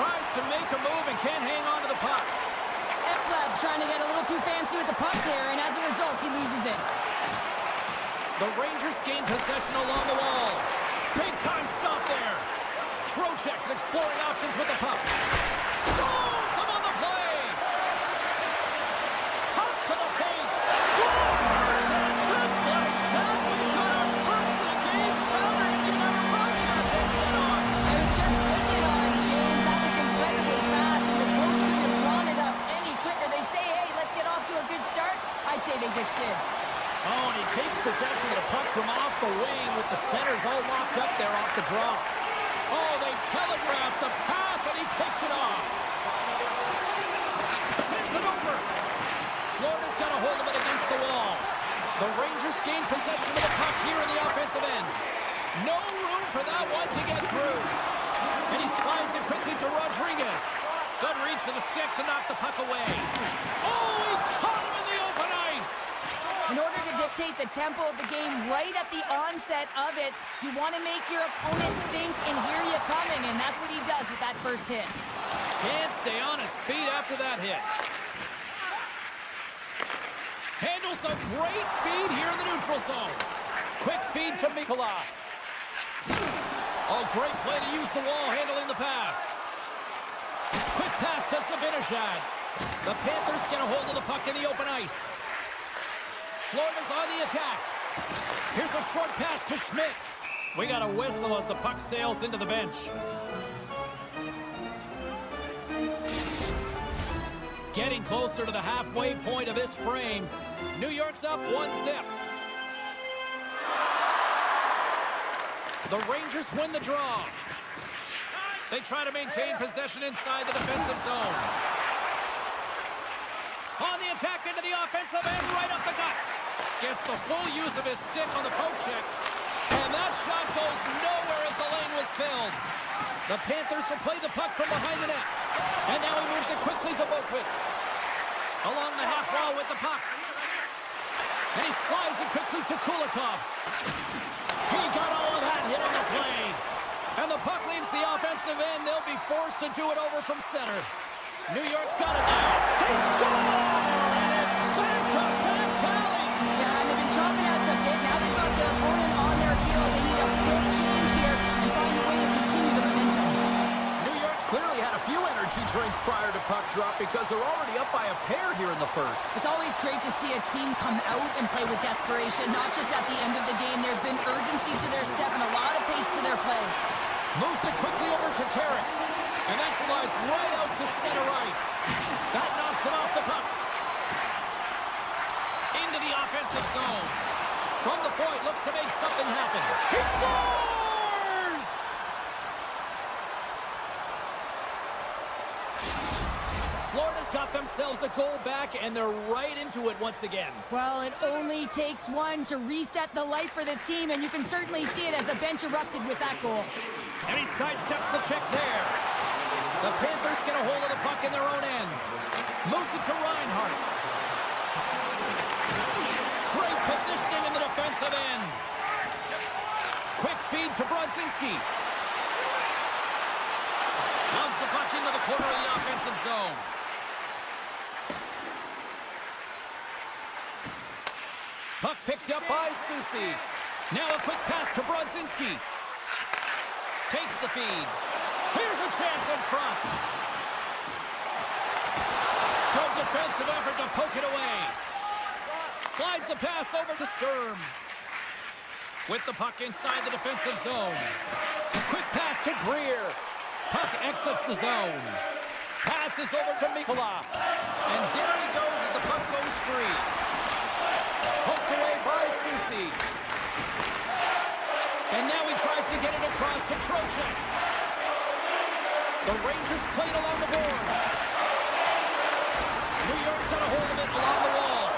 tries to make a move and can't hang on to the puck. Ekblad's trying to get a little too fancy with the puck there, and as a result, he loses it. The Rangers gain possession along the wall. Big time stop there. Trocheck's exploring options with the puck. Stones him on the play. Cuts to the paint. Scores! And just like that, we got our first of the game. Fowler didn't even have a broadcast headset on. I was just putting it on, James. That was incredibly fast, and the coach couldn't have drawn it up any quicker. They say, hey, let's get off to a good start. I'd say they just did. Oh, and he takes possession of the puck from off the wing with the centers all locked up there off the draw. Oh, they telegraph the pass, and he picks it off. Sends it over. Florida's got a hold of it against the wall. The Rangers gain possession of the puck here in the offensive end. No room for that one to get through. And he slides it quickly to Rodriguez. Good reach to the stick to knock the puck away. Oh, he caught him in the open ice. In order to dictate the tempo of the game right at the onset of it, you want to make your opponent think and hear you coming, and that's what he does with that first hit. Can't stay on his feet after that hit. Handles a great feed here in the neutral zone. Quick feed to Mikkola. Oh, great play to use the wall handling the pass. Quick pass to Zibanejad. The Panthers get a hold of the puck in the open ice. Florida's on the attack. Here's a short pass to Schmidt. We got a whistle as the puck sails into the bench. Getting closer to the halfway point of this frame. New York's up 1-0. The Rangers win the draw. They try to maintain possession inside the defensive zone. On the attack into the offensive end, right up the gut. Gets the full use of his stick on the poke check. And that shot goes nowhere as the lane was filled. The Panthers will play the puck from behind the net. And now he moves it quickly to Boquist. Along the half wall with the puck. And he slides it quickly to Kulikov. He got all of that hit on the play. And the puck leaves the offensive end. They'll be forced to do it over from center. New York's got it now. They score! And it's back-to-back tallies. Yeah, and they've been chopping out the bit. Now they've got their opponent on their heels. They need a quick change here and find a way to continue the momentum. New York's clearly had a few energy drinks prior to puck drop because they're already up by a pair here in the first. It's always great to see a team come out and play with desperation, not just at the end of the game. There's been urgency to their step and a lot of pace to their play. Moves it quickly over to Carrick. And that slides right out to center ice. That knocks him off the puck. Into the offensive zone. From the point, looks to make something happen. He scores! Florida's got themselves a goal back, and they're right into it once again. Well, it only takes one to reset the life for this team, and you can certainly see it as the bench erupted with that goal. And he sidesteps the check there. The Panthers get a hold of the puck in their own end. Moves it to Reinhart. Great positioning in the defensive end. Quick feed to Brodzinski. Loves the puck into the corner of the offensive zone. Puck picked up by Susi. Now a quick pass to Brodzinski. Takes the feed. Here's a chance in front. Good defensive effort to poke it away. Slides the pass over to Sturm. With the puck inside the defensive zone. Quick pass to Greer. Puck exits the zone. Passes over to Mikkola. And there he goes as the puck goes free. Poked away by Susi. And now he tries to get it across to Trocheck. The Rangers played along the boards. New York's got a hold of it along the wall.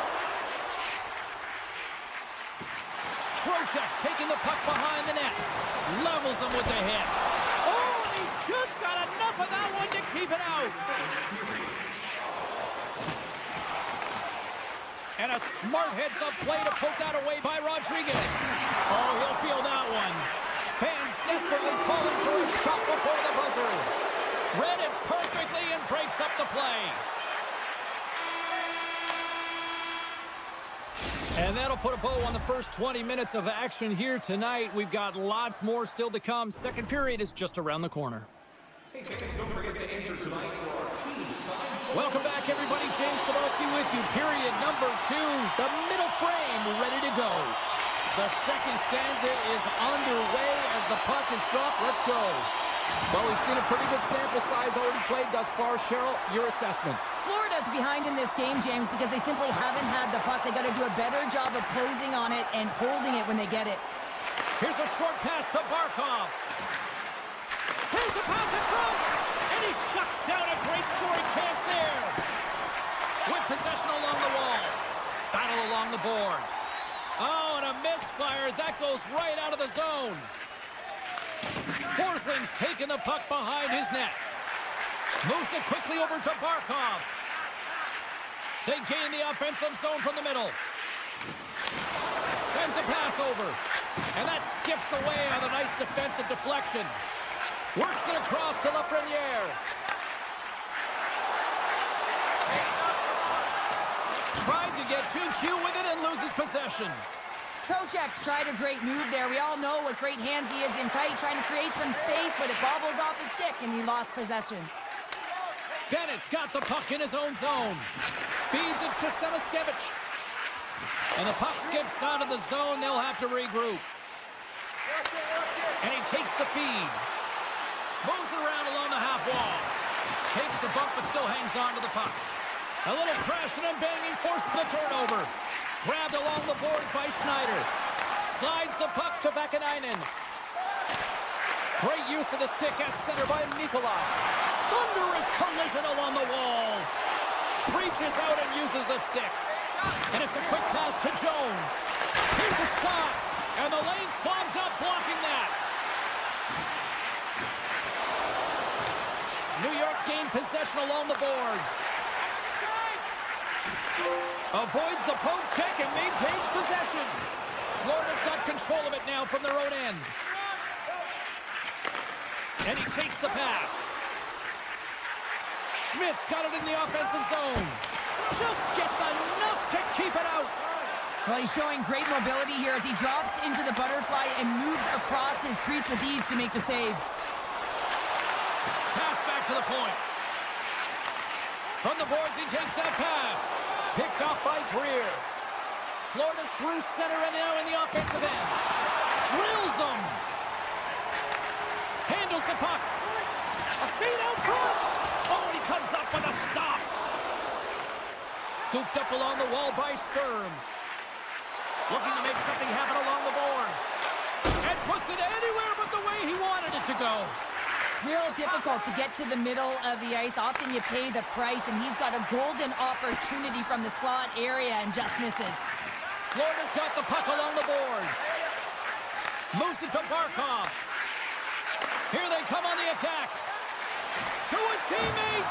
Trocheck's taking the puck behind the net. Levels him with the hit. Oh, he just got enough of that one to keep it out. And a smart heads-up play to poke that away by Rodriguez. Oh, he'll feel that one. Fans desperately calling for a shot before the buzzer. Red and play. And that'll put a bow on the first 20 minutes of action here tonight. We've got lots more still to come. Second period is just around the corner. Hey, fans, don't forget to enter tonight for our team sign. Welcome back, everybody. James Sadowski with you. Period number 2. The middle frame ready to go. The second stanza is underway as the puck is dropped. Let's go. Well, we've seen a pretty good sample size already played thus far. Cheryl, your assessment. Florida's behind in this game, James, because they simply haven't had the puck. They got to do a better job of closing on it and holding it when they get it. Here's a short pass to Barkov. Here's a pass in front, and he shuts down a great scoring chance there. With possession along the wall. Battle along the boards. Oh, and a misfire as that goes right out of the zone. Forsling's taking the puck behind his net. Moves it quickly over to Barkov. They gain the offensive zone from the middle. Sends a pass over. And that skips away on a nice defensive deflection. Works it across to Lafreniere. Tried to get too cute with it and loses possession. Trocheck's tried a great move there. We all know what great hands he is in tight, trying to create some space, but it bobbles off his stick, and he lost possession. Bennett's got the puck in his own zone. Feeds it to Semaskevich. And the puck skips out of the zone. They'll have to regroup. And he takes the feed. Moves it around along the half wall. Takes the bump, but still hangs on to the puck. A little crashing and banging forces the turnover. Grabbed along the boards by Schneider. Slides the puck to Vakanainen. Great use of the stick at center by Nikolai. Thunderous collision along the wall. Reaches out and uses the stick. And it's a quick pass to Jones. Here's a shot. And the lane's clogged up, blocking that. New York's gained possession along the boards. Avoids the poke check and maintains possession. Florida's got control of it now from their own end. And he takes the pass. Schmidt's got it in the offensive zone. Just gets enough to keep it out. Well, he's showing great mobility here as he drops into the butterfly and moves across his crease with ease to make the save. Pass back to the point. From the boards, he takes that pass. Picked off by Greer. Florida's through center and now in the offensive end. Drills them. Handles the puck. A feed out front. Oh, he comes up with a stop. Scooped up along the wall by Sturm. Looking to make something happen along the boards. And puts it anywhere but the way he wanted it to go. Real difficult to get to the middle of the ice. Often you pay the price, and he's got a golden opportunity from the slot area and just misses. Florida's got the puck along the boards. Moves it to Barkov. Here they come on the attack. To his teammate.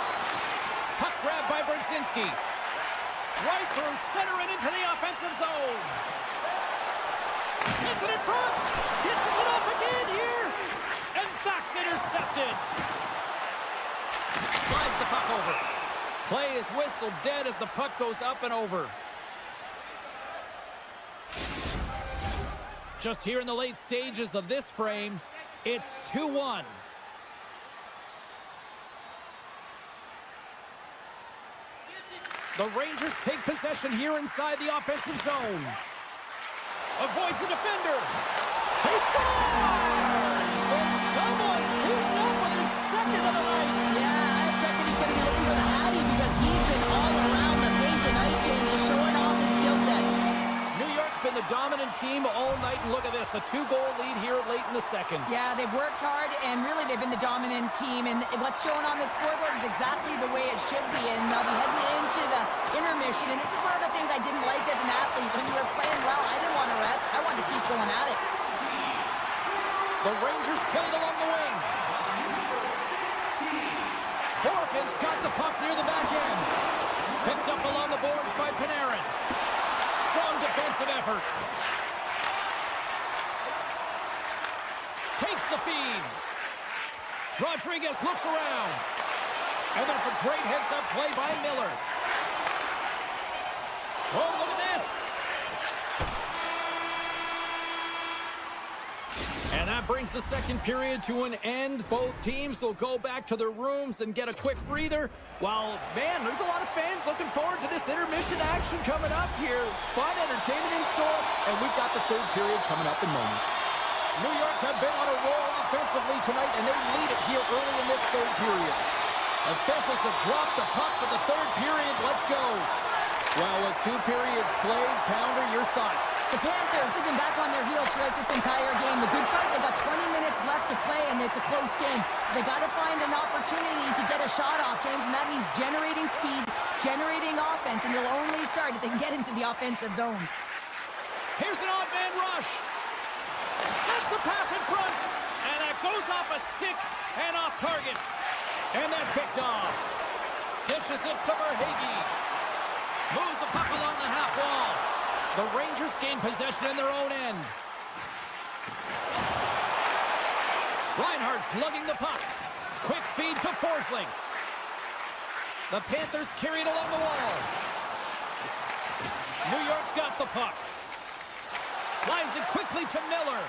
Puck grabbed by Brzezinski. Right through center and into the offensive zone. Sends it in front. Dishes it off again here. And that's intercepted. Slides the puck over. Play is whistled dead as the puck goes up and over. Just here in the late stages of this frame, it's 2-1. The Rangers take possession here inside the offensive zone. Avoids the defender. He scores! And someone's beaten up with his second of the night. Yeah, I expected he's going to be looking for the Hattie because he's been all around the paint tonight, James, just showing off his skill set. New York's been the dominant team all night, and look at this, a 2-goal lead here late in the second. Yeah, they've worked hard, and really they've been the dominant team, and what's showing on the scoreboard is exactly the way it should be, and they'll be heading into the intermission, and this is one of the things I didn't like as an athlete. When you were playing well, I didn't want to rest. I wanted to keep going at it. The Rangers played along the wing. Horkin's got the puck near the back end. Picked up along the boards by Panarin. Strong defensive effort. Takes the feed. Rodriguez looks around. And that's a great heads-up play by Miller. Oh, look at this. And that brings the second period to an end. Both teams will go back to their rooms and get a quick breather. While, man, there's a lot of fans looking forward to this intermission action coming up here. Fun entertainment in store, and we've got the third period coming up in moments. New York's have been on a roll offensively tonight, and they lead it here early in this third period. Officials have dropped the puck for the third period. Let's go. Well, with 2 periods played, Pounder, your thoughts? The Panthers have been back on their heels throughout this entire game. The good part, they got 20 minutes left to play, and it's a close game. They got to find an opportunity to get a shot off, James, and that means generating speed, generating offense, and they'll only start if they can get into the offensive zone. Here's an odd man rush. Sends the pass in front, and that goes off a stick and off target. And that's picked off. Dishes it to Verhaeghe. Moves the puck along the half wall. The Rangers gain possession in their own end. Reinhardt's lugging the puck. Quick feed to Forsling. The Panthers carry it along the wall. New York's got the puck. Slides it quickly to Miller.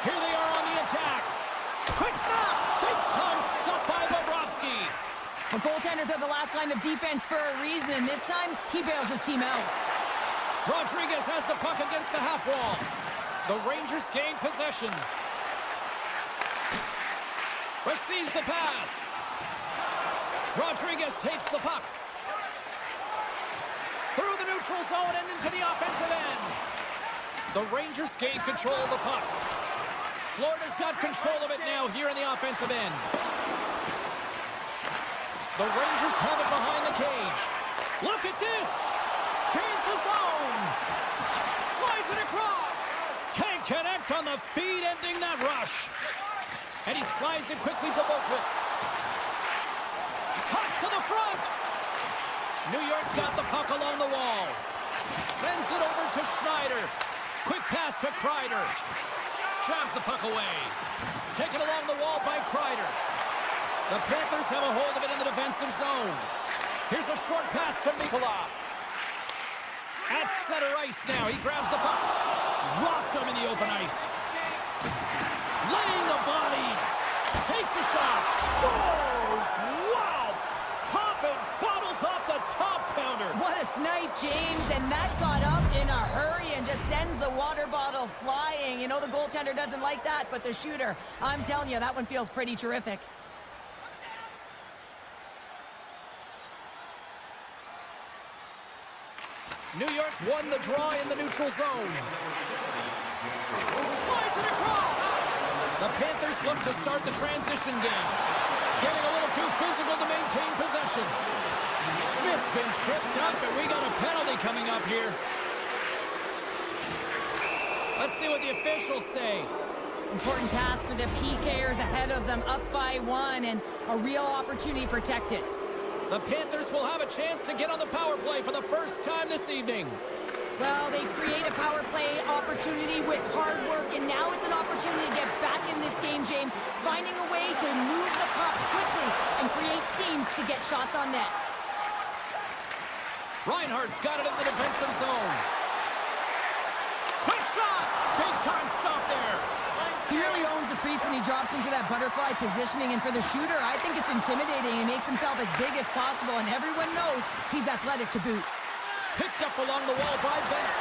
Here they are on the attack. Quick snap! Big time stop by Bobrovsky. The goaltenders are the last line of defense for a reason. This time, he bails his team out. Rodriguez has the puck against the half wall. The Rangers gain possession. Receives the pass. Rodriguez takes the puck. Through the neutral zone and into the offensive end. The Rangers gain control of the puck. Florida's got control of it now here in the offensive end. The Rangers have it behind the cage. Look at this! Gains the zone! Slides it across! Can't connect on the feed, ending that rush. And he slides it quickly to Boqvist. Cuts to the front! New York's got the puck along the wall. Sends it over to Schneider. Quick pass to Kreider. Jabs the puck away. Taken along the wall by Kreider. The Panthers have a hold of it in the defensive zone. Here's a short pass to Mikula. At center ice now. He grabs the puck. Rocked him in the open ice. Laying the body. Takes a shot. Scores! Wow! Popping bottles off the top counter. What a snipe, James, and that got up in a hurry and just sends the water bottle flying. You know the goaltender doesn't like that, but the shooter, I'm telling you, that one feels pretty terrific. New York's won the draw in the neutral zone. Slides it across! The Panthers look to start the transition game. Getting a little too physical to maintain possession. Schmidt's been tripped up, and we got a penalty coming up here. Let's see what the officials say. Important task for the PKers ahead of them, up by 1, and a real opportunity protected. The Panthers will have a chance to get on the power play for the first time this evening. Well, they create a power play opportunity with hard work, and now it's an opportunity to get back in this game, James, finding a way to move the puck quickly and create seams to get shots on net. Reinhardt's got it in the defensive zone. Quick shot! Big time stop there. He really owns the crease when he drops into that butterfly positioning, and for the shooter, I think it's intimidating. He makes himself as big as possible, and everyone knows he's athletic to boot. Picked up along the wall by Bennett.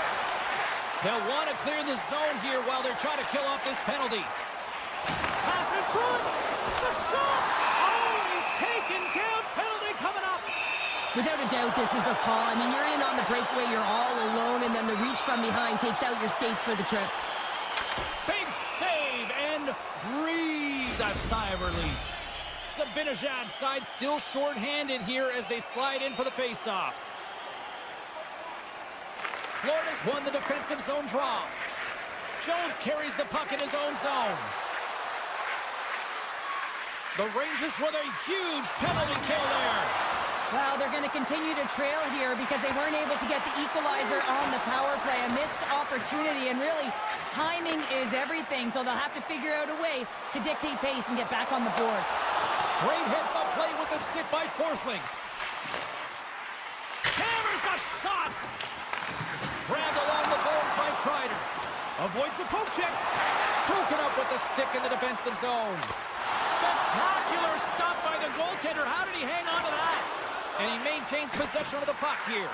They'll want to clear the zone here while they're trying to kill off this penalty. Pass in front! The shot! Oh, he's taken down! Penalty coming up! Without a doubt, this is a call. I mean, you're in on the breakaway, you're all alone, and then the reach from behind takes out your skates for the trip. Big save and breathe a sigh of relief. Zibanejad's side still short-handed here as they slide in for the face-off. Florida's won the defensive zone draw. Jones carries the puck in his own zone. The Rangers with a huge penalty kill there. Well, they're going to continue to trail here because they weren't able to get the equalizer on the power play. A missed opportunity, and really, timing is everything, so they'll have to figure out a way to dictate pace and get back on the board. Great heads-up play with the stick by Forsling. Hammers a shot! Grabbed along the boards by Kreider. Avoids the poke check. Broken up with the stick in the defensive zone. Spectacular stop by the goaltender. How did he hang on to that? And he maintains possession of the puck here.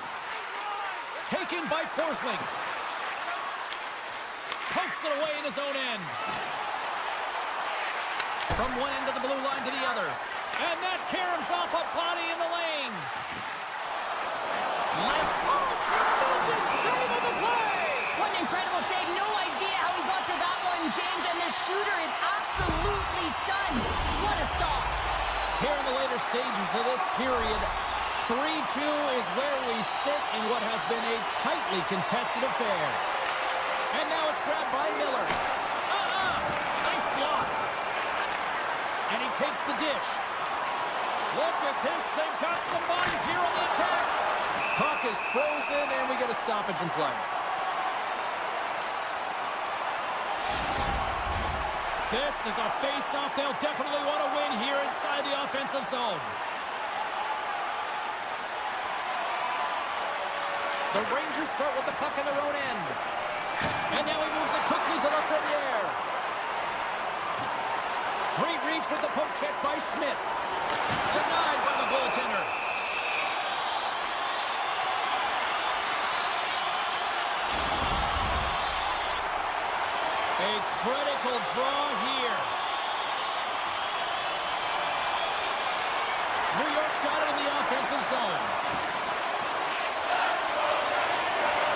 Taken by Forsling. Pokes it away in his own end. From one end of the blue line to the other. And that caroms off a body in the lane. Tremendous save of the play! What an incredible save. No idea how he got to that one, James. And the shooter is absolutely stunned. What a stop. Here in the later stages of this period, 3-2 is where we sit in what has been a tightly contested affair. And now it's grabbed by Miller. Nice block. And he takes the dish. Look at this. They've got some bodies here on the attack. Puck is frozen, and we get a stoppage in play. This is a face-off they'll definitely want to win here inside the offensive zone. The Rangers start with the puck in their own end. And now he moves it quickly to left Ferrier. Great reach with the poke check by Schmidt. Denied by the goaltender. A critical draw here. New York's got it in the offensive zone.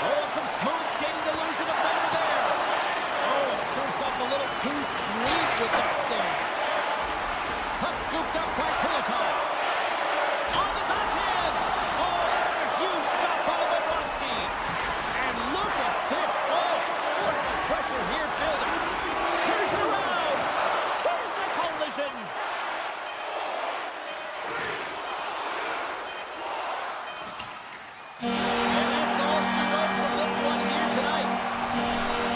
Oh, some smooth skating to lose the defender there. Oh, it serves up a little too sweet with that save. Puck scooped up by Kulikov. On the backhand. Oh, that's a huge stop by Bobrovsky. And look at this. All sorts of pressure here building. Here's it around. There's a collision. And that's all she wrote from this one here tonight.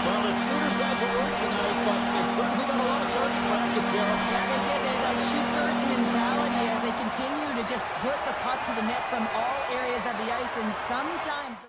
Well, the shooters had to work tonight, but they certainly got a lot of target practice here. Yeah, they did. They had that shoot-first mentality as they continue to just put the puck to the net from all areas of the ice, and sometimes...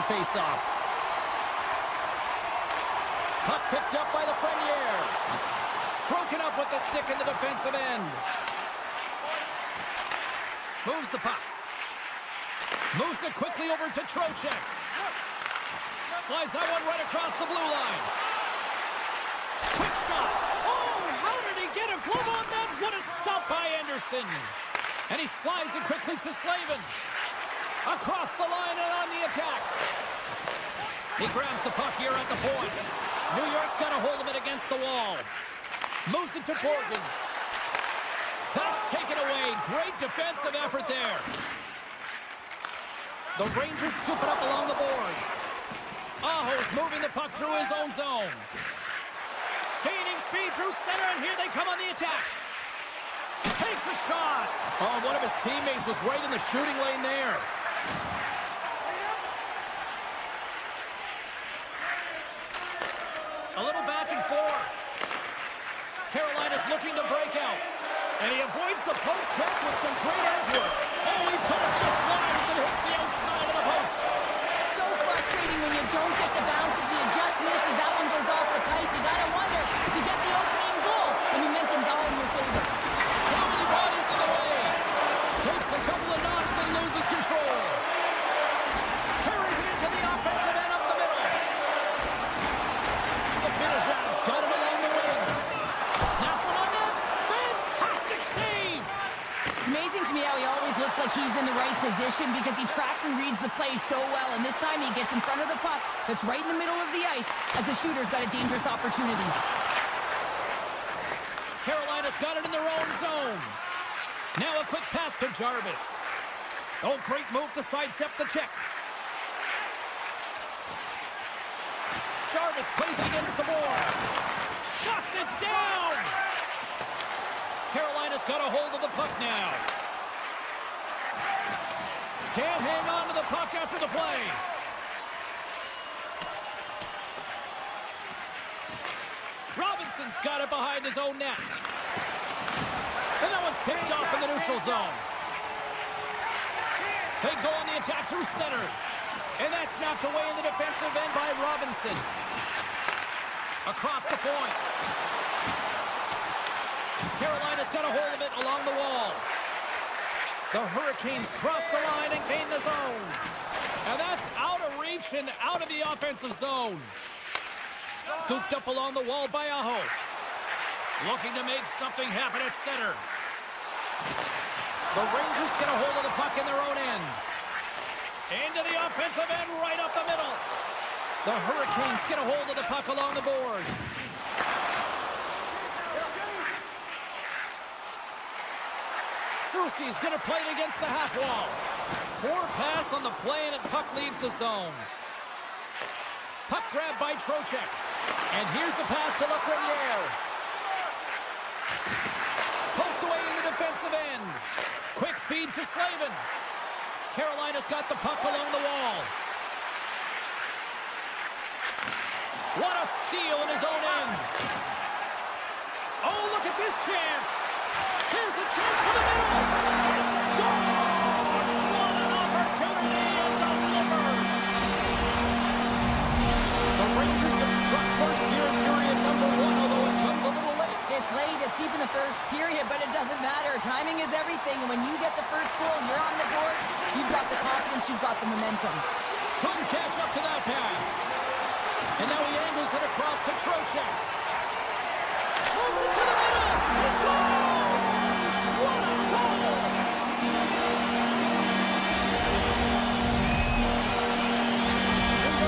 faceoff. Puck picked up by the Frenier. Broken up with the stick in the defensive end. Moves the puck. Moves it quickly over to Trocheck. Slides that one right across the blue line. Quick shot. Oh, how did he get a glove on that? What a stop by Anderson. And he slides it quickly to Slavin. Across the line and on the attack. He grabs the puck here at the point. New York's got a hold of it against the wall. Moves it to Borgen. That's taken away. Great defensive effort there. The Rangers scoop it up along the boards. Aho's moving the puck through his own zone. Gaining speed through center, and here they come on the attack. Takes a shot. Oh, one of his teammates was right in the shooting lane there. A little back and forth. Carolina's looking to break out. And he avoids the poke check with some great edge work. Oh, he put it just wide as it hits the outside of the post. So frustrating when you don't get the bounces, you just miss as that one goes off the pipe. You gotta wonder if you get the opening goal, the momentum's all in your favor. How many bodies in the way? Takes a couple of knocks and loses control. Carries it into the offensive end up the middle. Sabinajad's got it along the wing. Snaps one on net. Fantastic save. It's amazing to me how he always looks like he's in the right position because he tracks and reads the play so well. And this time he gets in front of the puck that's right in the middle of the ice as the shooter's got a dangerous opportunity. Carolina's got it in their own zone. Now a quick pass to Jarvis. Oh, great move to sidestep the check. Jarvis plays it against the boards. Shuts it down. Carolina's got a hold of the puck now. Can't hang on to the puck after the play. Robinson's got it behind his own net. And that one's picked off in the neutral zone. They go on the attack through center. And that's knocked away in the defensive end by Robinson. Across the point. Carolina's got a hold of it along the wall. The Hurricanes cross the line and gain the zone. And that's out of reach and out of the offensive zone. Scooped up along the wall by Aho. Looking to make something happen at center. The Rangers get a hold of the puck in their own end. Into the offensive end, right up the middle. The Hurricanes get a hold of the puck along the boards. Soucy's going to play it against the half wall. Poor pass on the play, and the puck leaves the zone. Puck grab by Trocheck. And here's the pass to Lafreniere. Poked away in the defensive end. Quick feed to Slavin. Carolina's got the puck along the wall. What a steal in his own end. Oh, look at this chance. Here's a chance to the middle. He scores! What an opportunity and delivers. The Rangers have struck first here in period number 1, although it comes a little late. It's late, it's deep in the first period, but it doesn't matter. Timing is everything, and when you get the first goal and you're on the board, you've got the confidence, you've got the momentum. Couldn't catch up to that pass. And now he angles it across to Trocheck. Moves it to the middle. He scores! What a goal!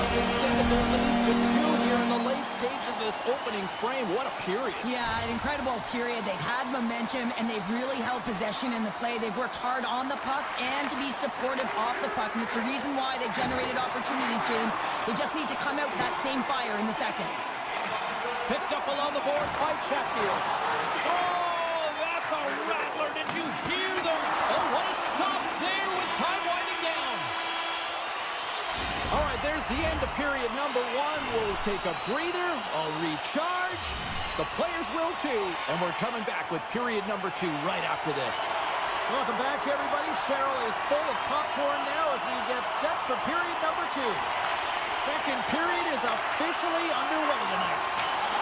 Extended their lead to 2 here in the late stage of this opening frame. What a period. Yeah, an incredible period. They've had momentum, and they've really held possession in the play. They've worked hard on the puck and to be supportive off the puck, and it's the reason why they've generated opportunities, James. They just need to come out with that same fire in the second. Picked up along the boards by Chatfield. Oh, that's a rattler. Did you hear those? Oh, what a stop there with time winding down. All right, there's the end of period number 1. We'll take a breather, I'll recharge. The players will too, and we're coming back with period number 2 right after this. Welcome back, everybody. Cheryl is full of popcorn now as we get set for period number 2. second period is officially underway tonight.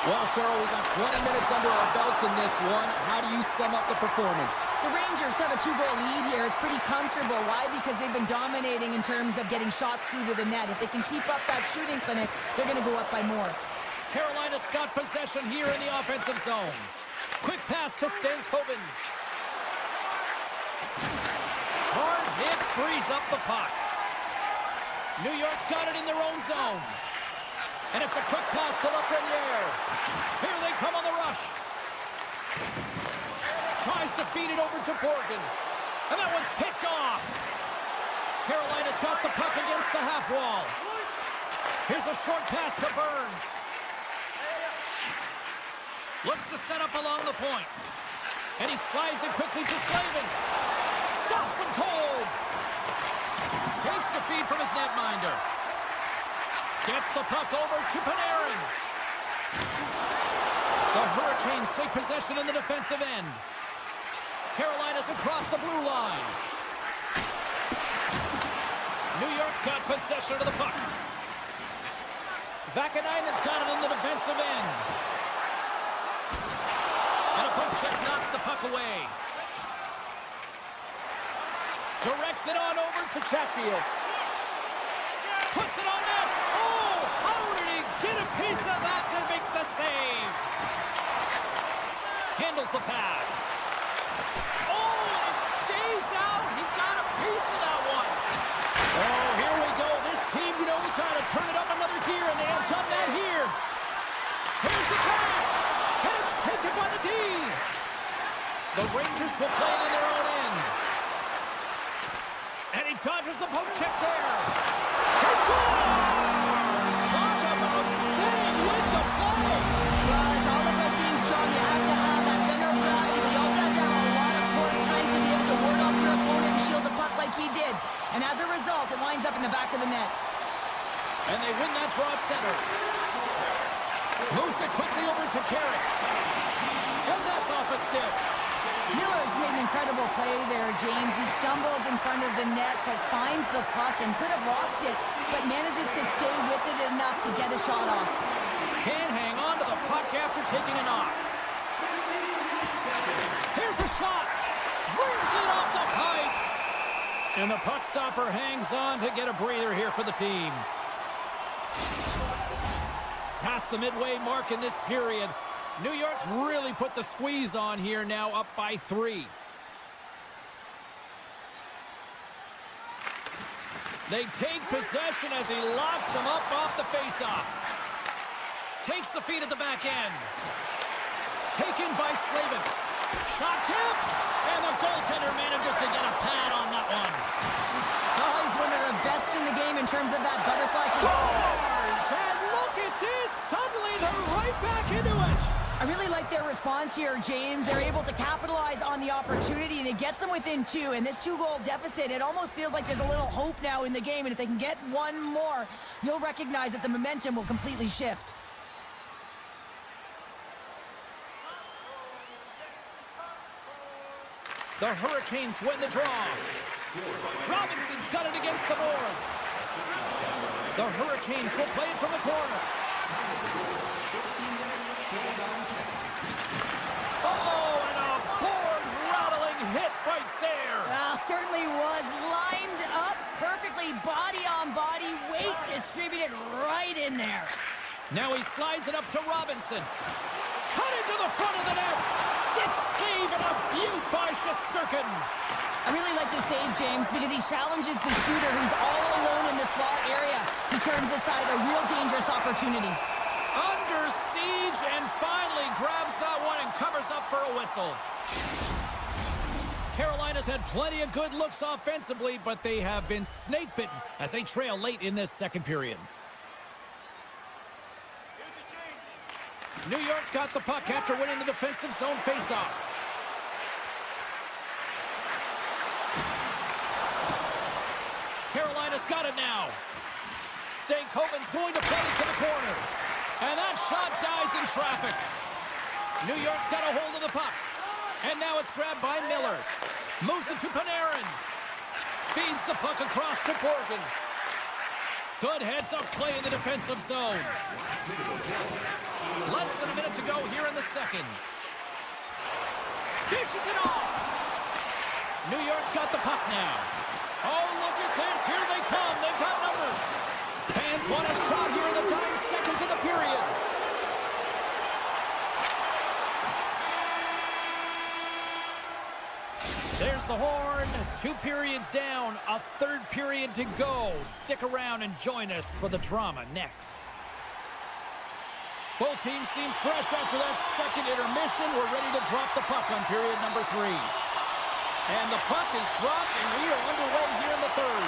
Well, Cheryl, we got 20 minutes under our belts in this one. How do you sum up the performance? The Rangers have a 2-goal lead here. It's pretty comfortable. Why? Because they've been dominating in terms of getting shots through to the net. If they can keep up that shooting clinic, they're going to go up by more. Carolina's got possession here in the offensive zone. Quick pass to Stankoven. Hard hit frees up the puck. New York's got it in their own zone. And it's a quick pass to Lafreniere. Here they come on the rush. Tries to feed it over to Borgen. And that one's picked off. Carolina's got the puck against the half wall. Here's a short pass to Burns. Looks to set up along the point. And he slides it quickly to Slavin. Stops him cold. Takes the feed from his netminder. Gets the puck over to Panarin. The Hurricanes take possession in the defensive end. Carolina's across the blue line. New York's got possession of the puck. Vakanainen's got it in the defensive end. And a poke check knocks the puck away. Directs it on over to Chatfield. Puts it on net. Oh, how did he get a piece of that to make the save? Handles the pass. Oh, and it stays out. He got a piece of that one. Oh, here we go. This team knows how to turn it up another gear, and they have done that here. Here's the pass. And it's taken by the D. The Rangers will play it in their own end. And he dodges the poke check there. He scores! Talk about staying with the play. Well, it's all about being strong. You have to have that center of gravity, but you also have to have a lot of core strength to be able to ward off your opponent and shield the puck like he did. And as a result, it winds up in the back of the net. And they win that draw at center. Moves it quickly over to Carrick. And that's off a stick. Miller's made an incredible play there, James. He stumbles in front of the net, but finds the puck and could have lost it, but manages to stay with it enough to get a shot off. Can't hang on to the puck after taking a knock. Here's a shot. Brings it off the pipe. And the puck stopper hangs on to get a breather here for the team. Past the midway mark in this period. New York's really put the squeeze on here, now up by 3. They take possession as he locks him up off the faceoff. Takes the feed at the back end. Taken by Slavin. Shot tipped, and the goaltender manages to get a pad on that one. Oh, he's one of the best in the game in terms of that butterfly. Scores! And look at this! Suddenly they're right back into it! I really like their response here, James. They're able to capitalize on the opportunity, and it gets them within 2. And this 2-goal deficit, it almost feels like there's a little hope now in the game. And if they can get one more, you'll recognize that the momentum will completely shift. The Hurricanes win the draw. Robinson's got it against the boards. The Hurricanes will play it from the corner. Oh, and a board-rattling hit right there. Certainly was lined up perfectly, body on body, weight distributed right in there. Now he slides it up to Robinson. Cut into the front of the net. Stick save and a beaut by Shesterkin. I really like the save, James, because he challenges the shooter who's all alone in the slot area. He turns aside a real dangerous opportunity. Under siege and finally grabs that one and covers up for a whistle. Carolina's had plenty of good looks offensively, but they have been snake-bitten as they trail late in this second period. New York's got the puck after winning the defensive zone faceoff. Carolina's got it now. Stankoven's going to play it to the corner. And that shot dies in traffic. New York's got a hold of the puck. And now it's grabbed by Miller. Moves it to Panarin. Feeds the puck across to Borgen. Good heads-up play in the defensive zone. Less than a minute to go here in the second. Dishes it off. New York's got the puck now. Oh, look at this. Here they come. They've got numbers. Fans want a shot here in the dying seconds of the period. There's the horn. 2 periods down. A third period to go. Stick around and join us for the drama next. Both teams seem fresh after that second intermission. We're ready to drop the puck on period number 3. And the puck is dropped, and we are underway here in the third.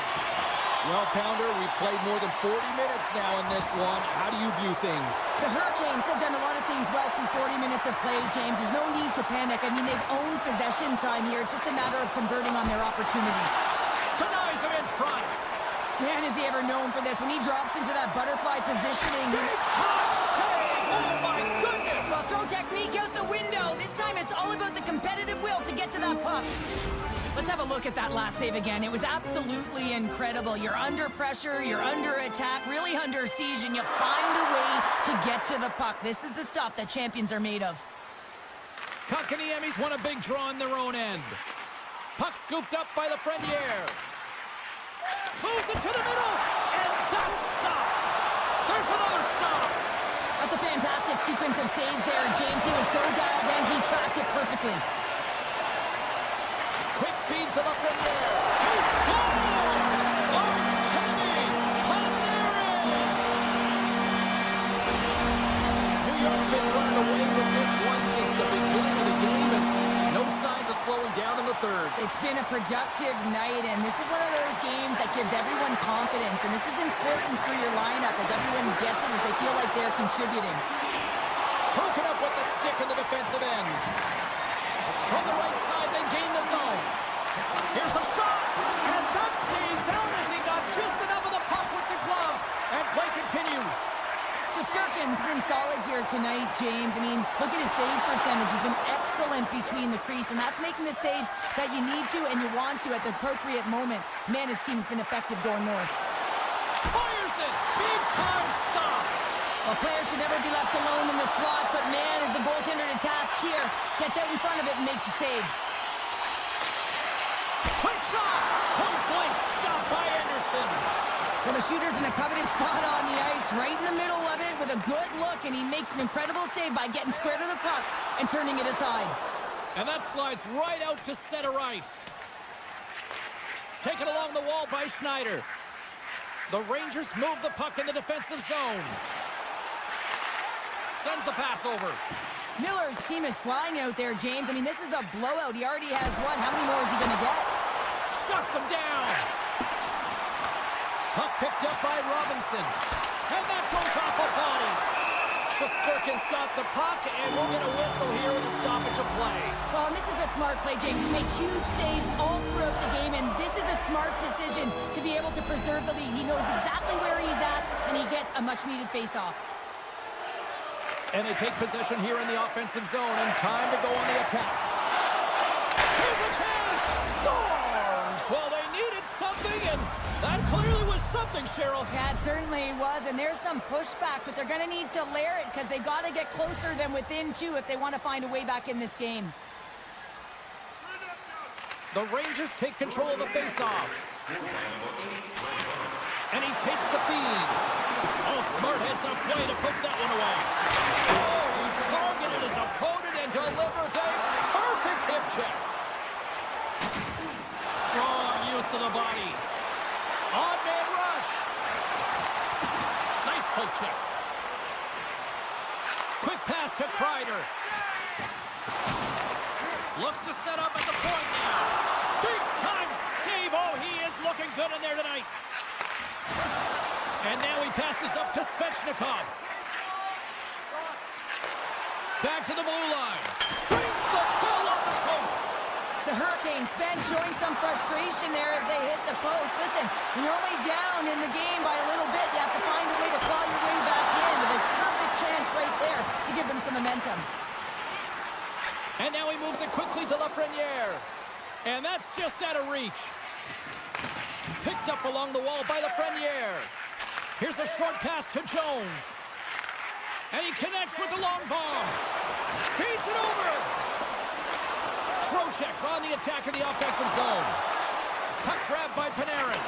Well, Pounder, we've played more than 40 minutes now in this one. How do you view things? The Hurricanes have done a lot of things well through 40 minutes of play, James. There's no need to panic. I mean, they've owned possession time here. It's just a matter of converting on their opportunities. Denies him in front. Man, is he ever known for this. When he drops into that butterfly positioning... Big time save! Oh, my goodness! Well, throw technique out the window. This time it's all about the competitive will to get to that puck. Let's have a look at that last save again. It was absolutely incredible. You're under pressure, you're under attack, really under siege, and you find a way to get to the puck. This is the stuff that champions are made of. Kotkaniemi's won a big draw on their own end. Puck scooped up by Lafreniere. Moves it to the middle, and that's stopped. There's another stop. That's a fantastic sequence of saves there, James. He was so dialed in, he tracked it perfectly. Quick feed to Lafreniere. He scores! Artemi Panarin! New York's been running away with this one since the beginning of the game, and no signs of slowing down in the third. It's been a productive night, and this is one of those games that gives everyone confidence, and this is important for your lineup as everyone gets it, as they feel like they're contributing. Broken up with the stick in the defensive end. From the right side, they gain the zone. Here's a shot, and that stays out as he got just enough of the puck with the glove, and play continues. Shesterkin's been solid here tonight, James. I mean, look at his save percentage. He's been excellent between the crease, and that's making the saves that you need to and you want to at the appropriate moment. Man, his team's been effective going north. Fires it! Big time stop! A player should never be left alone in the slot, but man, is the goaltender to task here. Gets out in front of it and makes the save. Quick shot! Point blank stop by Anderson. Well, the shooter's in a coveted spot on the ice, right in the middle of it with a good look, and he makes an incredible save by getting square to the puck and turning it aside. And that slides right out to center ice. Taken along the wall by Schneider. The Rangers move the puck in the defensive zone. Sends the pass over. Miller's team is flying out there, James. I mean, this is a blowout. He already has one. How many more is he going to get? Shuts him down. Puck picked up by Robinson. And that goes off a body. Shesterkin's got the puck, and we'll get a whistle here with a stoppage of play. Well, and this is a smart play, James. He makes huge saves all throughout the game, and this is a smart decision to be able to preserve the lead. He knows exactly where he's at, and he gets a much-needed face-off. And they take possession here in the offensive zone, and time to go on the attack. Here's a chance! Scores! Well, they needed something, and that clearly was something, Cheryl. Yeah, it certainly was, and there's some pushback, but they're going to need to layer it because they've got to get closer than within 2 if they want to find a way back in this game. The Rangers take control of the faceoff. And he takes the feed. Oh, smart heads-up play to put that one away. Oh, he targeted his opponent and delivers a perfect hip check. Strong use of the body. On-man rush. Nice poke check. Quick pass to Kreider. Looks to set up at the point now. Big time save. Oh, he is looking good in there tonight. And now he passes up to Svechnikov. Back to the blue line. Brings the ball up the post. The Hurricanes bench showing some frustration there as they hit the post. Listen, when you're only down in the game by a little bit, you have to find a way to claw your way back in with a perfect chance right there to give them some momentum. And now he moves it quickly to Lafreniere. And that's just out of reach. Picked up along the wall by Lafreniere. Here's a short pass to Jones. And he connects with the long bomb. Feeds it over. Trocheck's on the attack in the offensive zone. Puck grab by Panarin.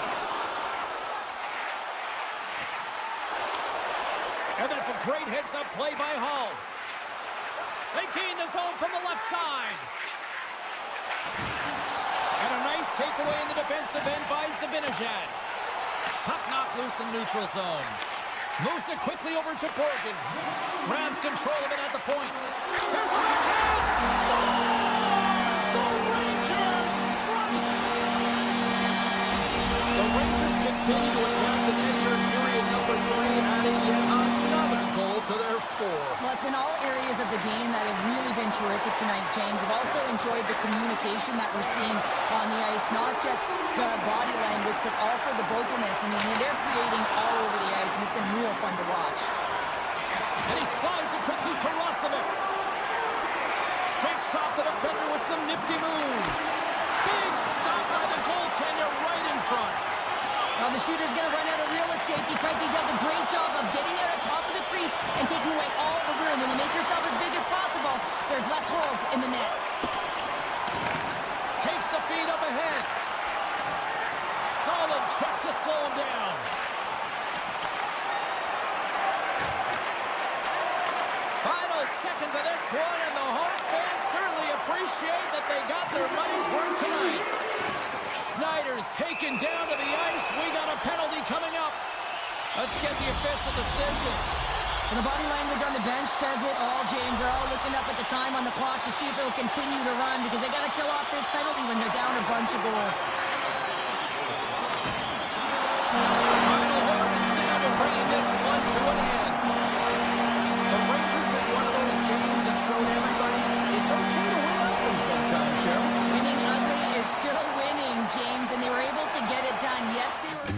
And that's a great heads-up play by Hull. They gain the zone from the left side. And a nice takeaway in the defensive end by Zibanejad. Puck knocked loose in neutral zone. Moves it quickly over to Borgen. Grabs control of it at the point. Here's the backhand! Scores! The Rangers strike! The Rangers continue to attack the net here in period number 3, adding yet another goal to their score. Well, it's been all areas of the game that have really been terrific tonight, James. I've also enjoyed the communication that we're seeing on the ice, not just the body language, but also the vocalness. I mean, they're creating all over the ice, and it's been real fun to watch. And he slides it quickly to Roslovic. Shakes off the defender with some nifty moves. Big stop by the goaltender right in front. Now the shooter's going to run out of real estate because he does a great job of getting out of top of the crease and taking away all the room. When you make yourself as big as possible, there's less holes in the net. Takes the feed up ahead. Solid check to slow him down. Final seconds of this one, and the home fans certainly appreciate that they got their money's worth tonight. Schneider's taken down to the ice. We got a penalty coming up. Let's get the official decision. And the body language on the bench says it all, James. They're all looking up at the time on the clock to see if it'll continue to run because they got to kill off this penalty when they're down a bunch of goals. Final word is sounded, bringing this one to an end. The Rangers in one of those games that showed everybody it's okay to win ugly sometimes, Cheryl. Winning ugly is still winning, James, and they were able to get it done. Yes, they were.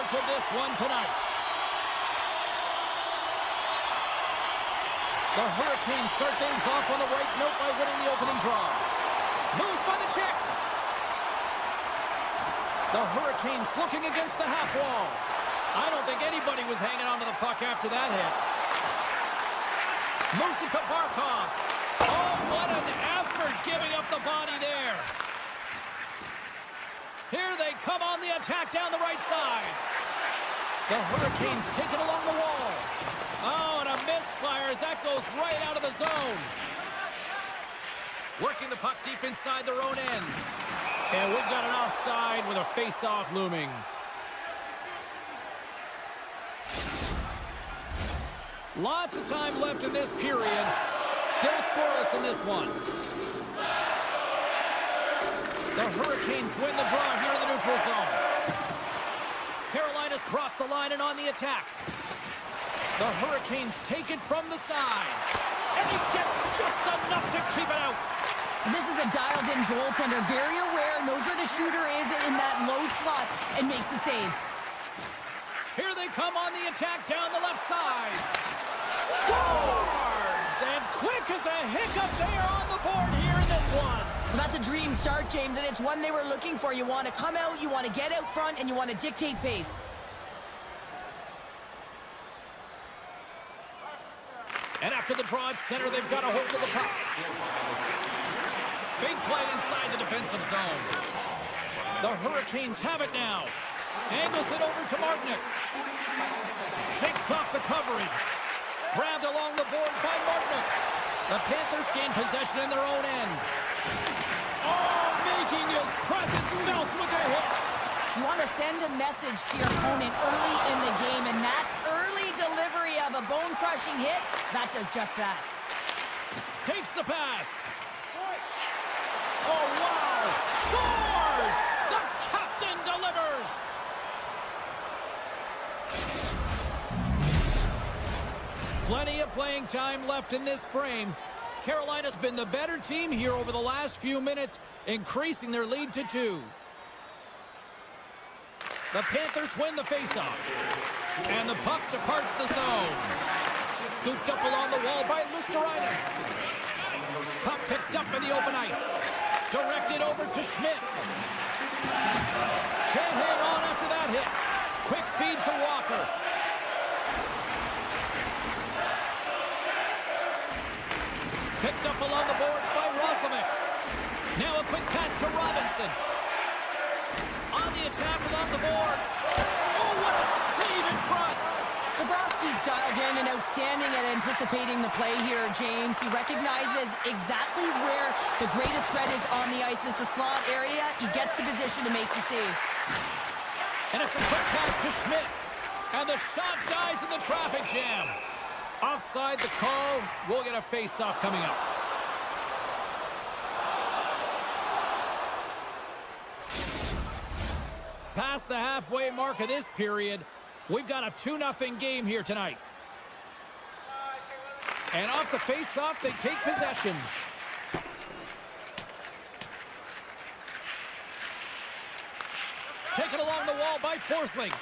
to this one tonight. The Hurricanes start things off on the right note by winning the opening draw. Moves by the Czech. The Hurricanes looking against the half wall. I don't think anybody was hanging on to the puck after that hit. Moves it to Barkov. Oh, what an effort giving up the body there. Here they come on the attack down the right side. The Hurricanes take it along the wall. Oh, and a misfire as that goes right out of the zone. Working the puck deep inside their own end. And we've got an offside with a face-off looming. Lots of time left in this period. Still scoreless in this one. The Hurricanes win the draw here in the neutral zone. Carolina's crossed the line and on the attack. The Hurricanes take it from the side. And he gets just enough to keep it out. This is a dialed-in goaltender. Very aware, knows where the shooter is in that low slot, and makes the save. Here they come on the attack down the left side. Scores! And quick as a hiccup, they are on the board here in this one. Well, that's a dream start, James, and it's one they were looking for. You want to come out, you want to get out front, and you want to dictate pace. And after the draw at center, they've got a hold of the puck. Big play inside the defensive zone. The Hurricanes have it now. Angles it over to Martinick. Shakes off the coverage. Grabbed along the boards by Martinick. The Panthers gain possession in their own end. Oh, making his presence felt with the hit. You want to send a message to your opponent early in the game, and that early delivery of a bone-crushing hit, that does just that. Takes the pass. Oh, wow! Scores! The captain delivers! Plenty of playing time left in this frame. Carolina's been the better team here over the last few minutes, increasing their lead to 2. The Panthers win the faceoff. And the puck departs the zone. Scooped up along the wall by Luosterainen. Puck picked up in the open ice. Directed over to Schmidt. Can't hang on after that hit. Quick feed to Walker. Picked up along the boards by Roslovic. Now a quick pass to Robinson. On the attack along the boards. Oh, what a save in front. Bobrovsky's dialed in and outstanding at anticipating the play here, James. He recognizes exactly where the greatest threat is on the ice. It's a slot area. He gets to position to make the save. And it's a quick pass to Schmidt. And the shot dies in the traffic jam. Offside the call. We'll get a face-off coming up. Past the halfway mark of this period, we've got a 2-0 game here tonight. And off the face-off, they take possession. Taken along the wall by Forsling.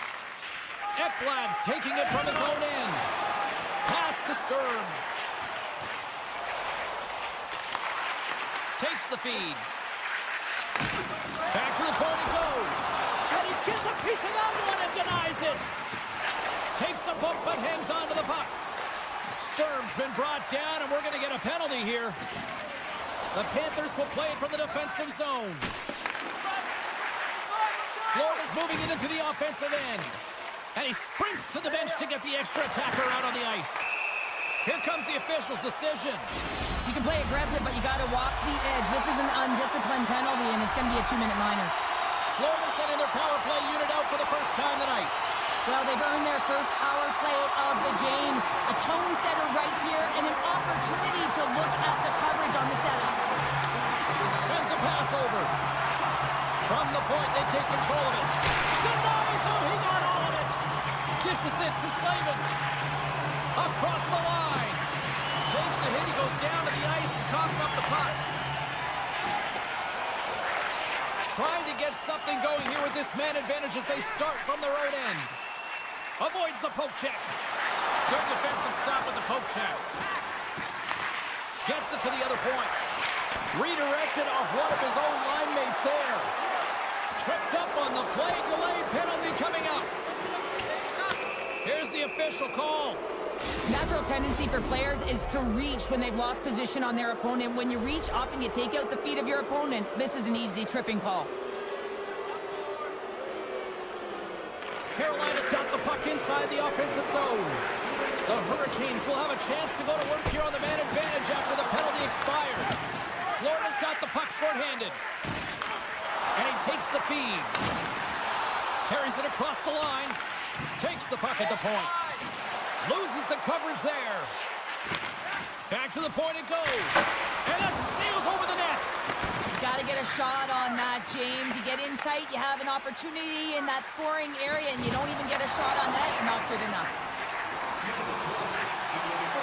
Ekblad's taking it from his own end. Pass to Sturm. Takes the feed. Back to the point it goes. And he gets a piece of that one and denies it. Takes a bump but hangs on to the puck. Sturm's been brought down and we're going to get a penalty here. The Panthers will play it from the defensive zone. Florida's moving it into the offensive end. And he sprints to the bench to get the extra attacker out on the ice. Here comes the official's decision. You can play aggressive, but you got to walk the edge. This is an undisciplined penalty, and it's going to be a 2-minute minor. Florida sending their power play unit out for the first time tonight. Well, they've earned their first power play of the game. A tone setter right here, and an opportunity to look at the coverage on the setup. Sends a pass over. From the point, they take control of it. Denies him, he got all of it. Dishes it to Slavin. Across the line. Takes a hit, he goes down to the ice and coughs up the puck. trying to get something going here with this man advantage as they start from their own end. Avoids the poke check. Good defensive stop with the poke check. Gets it to the other point. Redirected off one of his own line mates there. Tripped up on the play. Delay penalty coming up. Here's the official call. Natural tendency for players is to reach when they've lost position on their opponent. When you reach, often you take out the feet of your opponent. This is an easy tripping call. Carolina's got the puck inside the offensive zone. The Hurricanes will have a chance to go to work here on the man advantage after the penalty expired. Florida's got the puck shorthanded. And he takes the feed. Carries it across the line. Takes the puck at the point. Loses the coverage there. Back to the point it goes. And that sails over the net. You got to get a shot on that, James. You get in tight, you have an opportunity in that scoring area, and you don't even get a shot on that. Not good enough.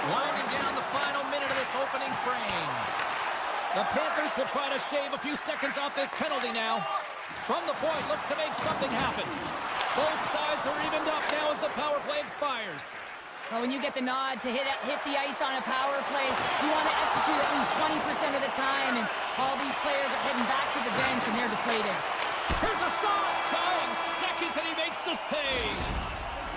Winding down the final minute of this opening frame. The Panthers will try to shave a few seconds off this penalty now. From the point, looks to make something happen. Both sides are evened up now as the power play expires. Well, when you get the nod to hit the ice on a power play, you want to execute at least 20% of the time, and all these players are heading back to the bench, and they're deflated. Here's a shot! Dying seconds, and he makes the save.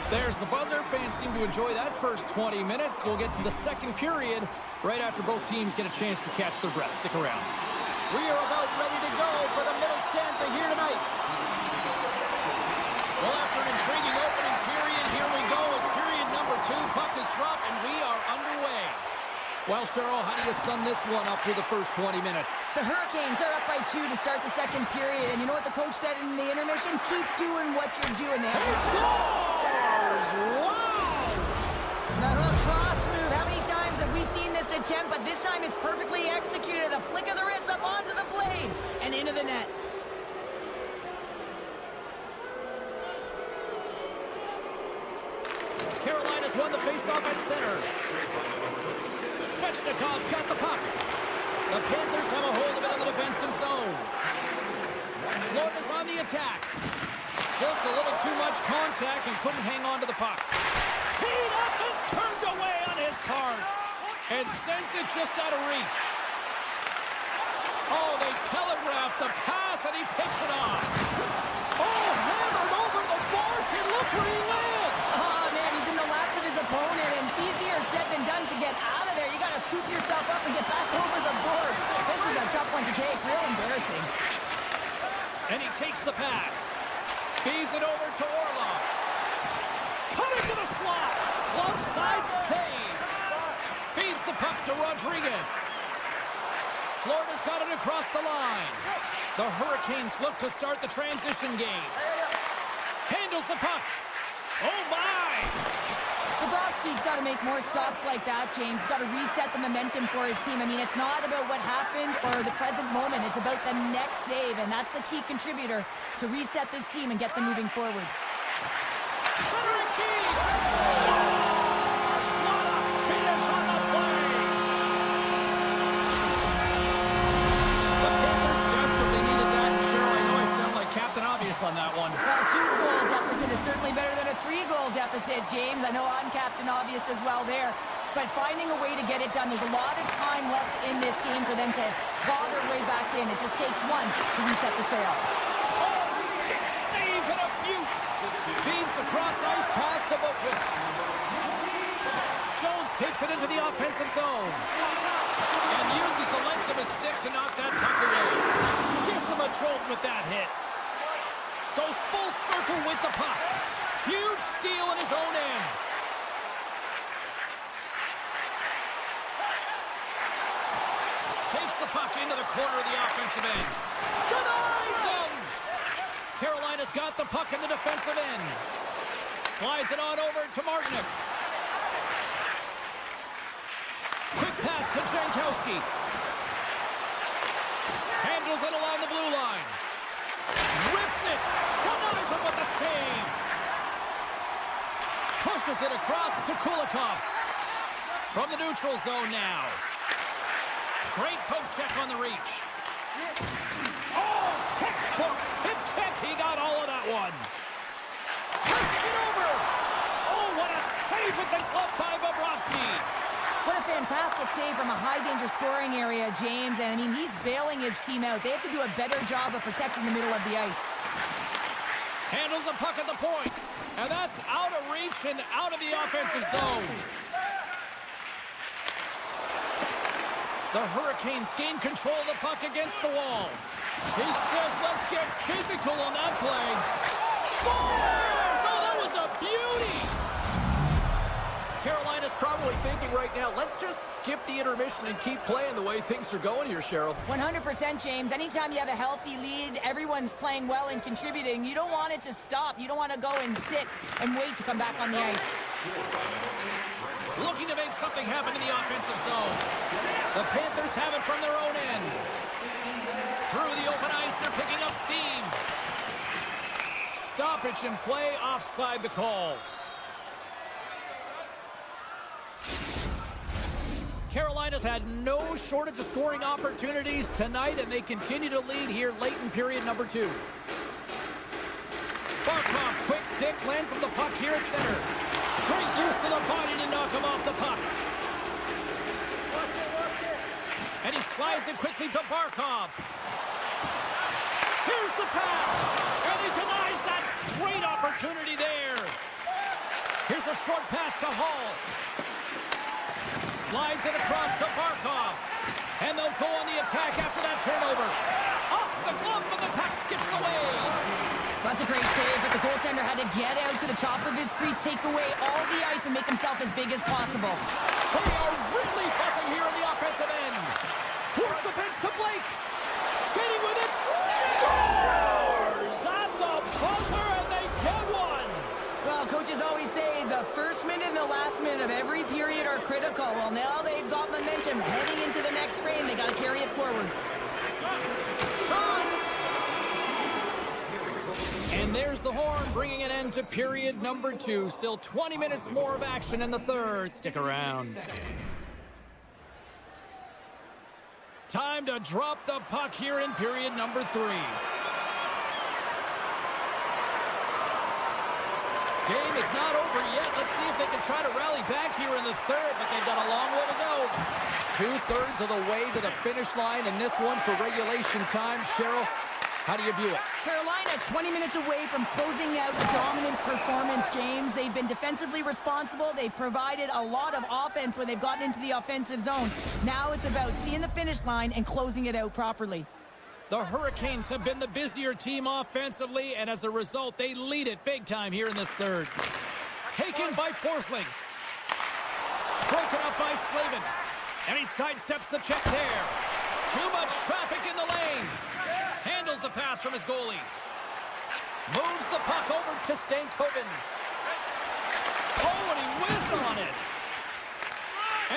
There's the buzzer. Fans seem to enjoy that first 20 minutes. We'll get to the second period right after both teams get a chance to catch their breath. Stick around. We are about ready to go for the middle stanza here tonight. Well, after an intriguing opening period, here we go. It's period number 2. Puck is dropped, and we are underway. Well, Cheryl, how do you sum this one up through the first 20 minutes? The Hurricanes are up by 2 to start the second period, and you know what the coach said in the intermission? Keep doing what you're doing now. He scores! Wow! The little cross move. How many times have we seen this attempt? But this time it's perfectly executed. A flick of the wrist up onto the blade and into the net. Carolina's won the faceoff at center. Svechnikov's got the puck. The Panthers have a hold of it in the defensive zone. Florida's on the attack. Just a little too much contact and couldn't hang on to the puck. Teed up and turned away on his part. And sends it just out of reach. Oh, they telegraphed the pass and he picks it off. Oh, hammered over the boards and look where he lands. Oh, man, he's in the laps of his opponent, and it's easier said than done to get out of there. You got to scoop yourself up and get back over the boards. This is a tough one to take. Real embarrassing. And he takes the pass. Feeds it over to Orlov. Coming to the slot. Left side save. Feeds the puck to Rodriguez. Florida's got it across the line. The Hurricanes look to start the transition game. Handles the puck. Oh, my! Bobrovsky's got to make more stops like that, James. He's got to reset the momentum for his team. I mean, it's not about what happened or the present moment. It's about the next save, and that's the key contributor to reset this team and get them moving forward. Centering key! Scores! What a finish on the play! The Panthers desperately needed that. Cheryl, I know I sound like Captain Obvious on that one. Well, a 2-goal deficit is certainly better than a 3-goal deficit, James. I know I'm Captain Obvious as well there. But finding a way to get it done, there's a lot of time left in this game for them to claw their way back in. It just takes one to reset the sail. Oh, stick save and a beaut! Feeds the cross-ice pass to Boquist. Jones takes it into the offensive zone. And uses the length of his stick to knock that puck away. Gives him a jolt with that hit. Goes full circle with the puck. Huge steal in his own end. Takes the puck into the corner of the offensive end. Denies him! Carolina's got the puck in the defensive end. Slides it on over to Martinook. Quick pass to Jankowski. Handles it along the blue line. Rips it. Denies him with the save. Pushes it across to Kulikov. From the neutral zone now. Great poke check on the reach. Oh, textbook Saved with the glove by Bobrovsky. What a fantastic save from a high-danger scoring area, James. And, I mean, he's bailing his team out. They have to do a better job of protecting the middle of the ice. Handles the puck at the point. And that's out of reach and out of the offensive zone. The Hurricanes gain control of the puck against the wall. He says, let's get physical on that play. Scores! Oh, that was a beauty! Carolina's probably thinking right now, let's just skip the intermission and keep playing the way things are going here, Cheryl. 100%, James. Anytime you have a healthy lead, everyone's playing well and contributing. You don't want it to stop. You don't want to go and sit and wait to come back on the ice. Looking to make something happen in the offensive zone. The Panthers have it from their own end. Through the open ice, they're picking up steam. Stoppage in play, offside the call. Carolina's had no shortage of scoring opportunities tonight, and they continue to lead here late in period number 2. Barkov's quick stick lands on the puck here at center. Great use of the body to knock him off the puck. And he slides it quickly to Barkov. Here's the pass, and he denies that great opportunity there. Here's a short pass to Hall. Slides it across to Barkov. And they'll go on the attack after that turnover. Off the glove, but the puck skips away. That's a great save, but the goaltender had to get out to the top of his crease, take away all the ice, and make himself as big as possible. They are really buzzing here in the offensive end. Towards the bench to Blake. Skating with it. Scores! At the buzzer, and they get one. Well, coaches always say the first minute and the last minute of every period are critical. Well, now they've got momentum heading into the next frame. They got to carry it forward. And there's the horn, bringing an end to period number 2. Still 20 minutes more of action in the third. Stick around. Time to drop the puck here in period number 3. Game is not over yet. Let's see if they can try to rally back here in the third, but they've got a long way to go. 2/3 of the way to the finish line, and this one for regulation time. Cheryl, how do you view it? Carolina's 20 minutes away from closing out a dominant performance, James. They've been defensively responsible. They've provided a lot of offense when they've gotten into the offensive zone. Now it's about seeing the finish line and closing it out properly. The Hurricanes have been the busier team offensively, and as a result, they lead it big time here in this third. Taken by Forsling. Broken up by Slavin. And he sidesteps the check there. Too much traffic in the lane. Handles the pass from his goalie. Moves the puck over to Stankoven. Oh, and he whiffs on it.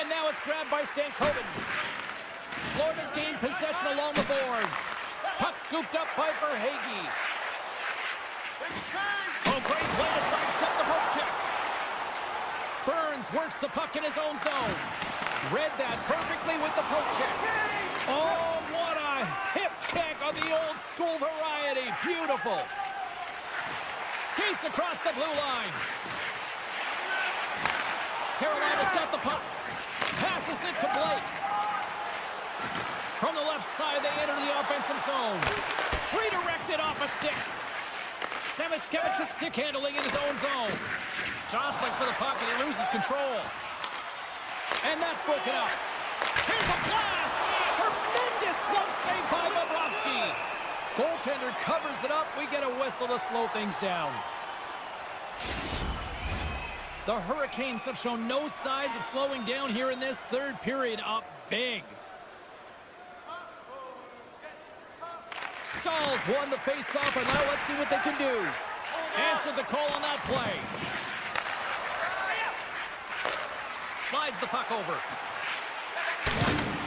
And now it's grabbed by Stankoven. Florida's gained possession along the boards. Puck scooped up by Verhaeghe. Oh, great play to sidestep the poke check. Burns works the puck in his own zone. Read that perfectly with the poke check. Oh, what a hip check on the old school variety. Beautiful. Skates across the blue line. Carolina's got the puck. Passes it to Blake. From the left side, they enter the offensive zone. Redirected off a stick. Samoskevicius stick handling in his own zone. Jostling for the puck, and he loses control. And that's broken up. Here's a blast! Tremendous glove save by Bobrovsky. Goaltender covers it up. We get a whistle to slow things down. The Hurricanes have shown no signs of slowing down here in this third period. Up big. Stalls won the face-off, and now let's see what they can do. Answered the call on that play. Slides the puck over.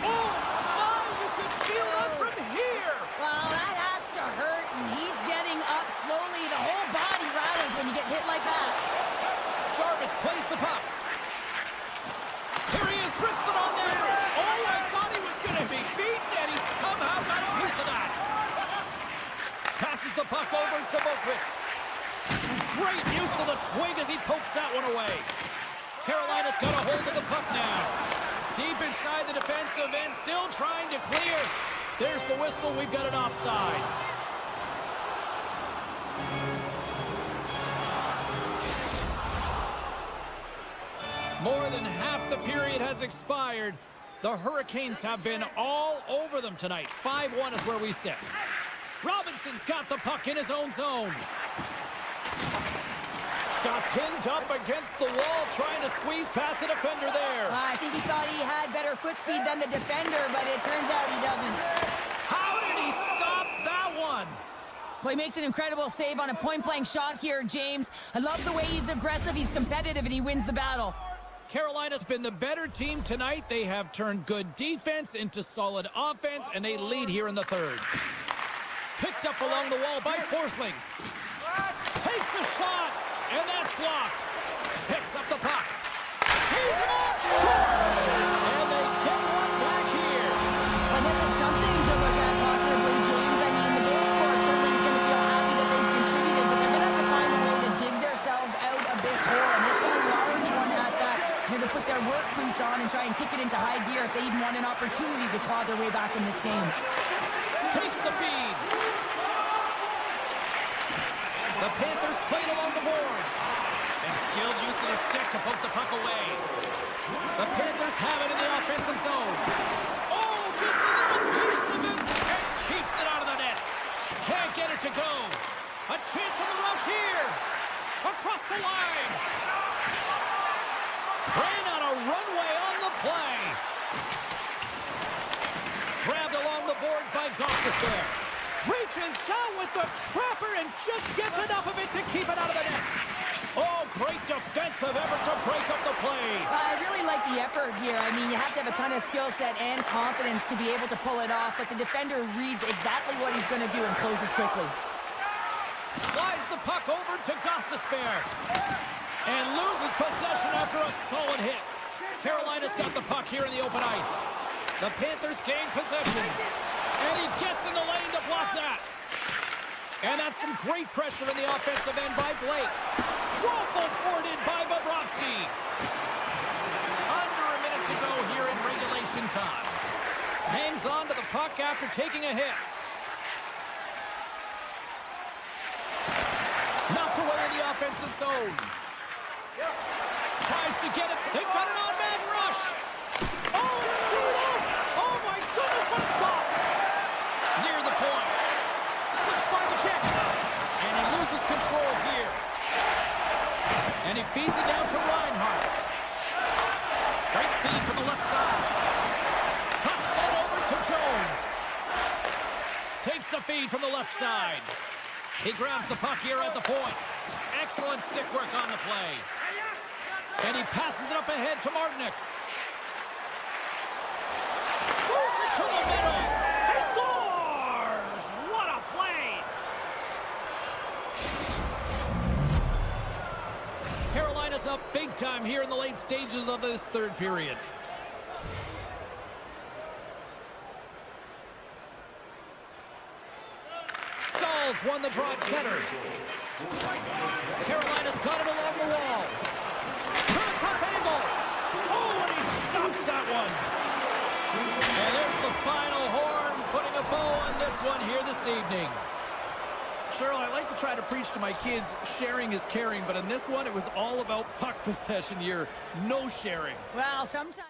Oh, you can feel it from here. Well, that has to hurt, and he's getting up slowly. The whole body rattles when you get hit like that. Jarvis plays the puck. Here he is, wrists it on there. Oh, I thought he was going to be beaten, and he somehow got a piece of that. Passes the puck over to Boquist. Great use of the twig as he pokes that one away. Carolina's got a hold of the puck now. Deep inside the defensive end, still trying to clear. There's the whistle. We've got an offside. More than half the period has expired. The Hurricanes have been all over them tonight. 5-1 is where we sit. Robinson's got the puck in his own zone. Got pinned up against the wall, trying to squeeze past the defender there. I think he thought he had better foot speed than the defender, but it turns out he doesn't. How did he stop that one? Well, he makes an incredible save on a point-blank shot here, James. I love the way he's aggressive, he's competitive, and he wins the battle. Carolina's been the better team tonight. They have turned good defense into solid offense, and they lead here in the third. Picked up along the wall by Forsling. Takes a shot, and that's blocked. Picks up the puck. He's him up, scores! And they get one back here. Well, this is something to look at positively, James. I mean, the goal scorer certainly is going to feel happy that they've contributed, but they're going to have to find a way to dig themselves out of this hole, and it's a large one at that. They're going to put their work boots on and try and kick it into high gear if they even want an opportunity to claw their way back in this game. Takes the feed. The Panthers played along the boards. And skilled use of his stick to poke the puck away. The Panthers have it in the offensive zone. Oh, gets a little piece of it and keeps it out of the net. Can't get it to go. A chance on the rush here. Across the line. Ran on a runway on the play. Grabbed along the boards by Gostis there. Reaches out with the trapper and just gets enough of it to keep it out of the net. Oh, great defensive effort to break up the play. I really like the effort here. I mean, you have to have a ton of skill set and confidence to be able to pull it off, but the defender reads exactly what he's going to do and closes quickly. Slides the puck over to Gostis and loses possession after a solid hit. Carolina's got the puck here in the open ice. The Panthers gain possession. And he gets in the lane to block that. And that's some great pressure in the offensive end by Blake. Waffled boarded by Bobrovsky. Under a minute to go here in regulation time. Hangs on to the puck after taking a hit. Knocked away in the offensive zone. Tries to get it. They've got an on-man rush. Oh, it's still out. Oh, my goodness, what a stop. Near the point. Six by the check. And he loses control here. And he feeds it down to Reinhart. Great feed from the left side. Puck sent over to Jones. Takes the feed from the left side. He grabs the puck here at the point. Excellent stick work on the play. And he passes it up ahead to Martinick. Moves it to the middle. He scores! What a play! Carolina's up big time here in the late stages of this third period. Stalls won the draw at center. Carolina's got it along the wall. From a tough angle. Oh, and he stops that one. And there's the final horn, putting a bow on this one here this evening. Cheryl, I like to try to preach to my kids, sharing is caring, but in this one, it was all about puck possession here. No sharing. Well, sometimes...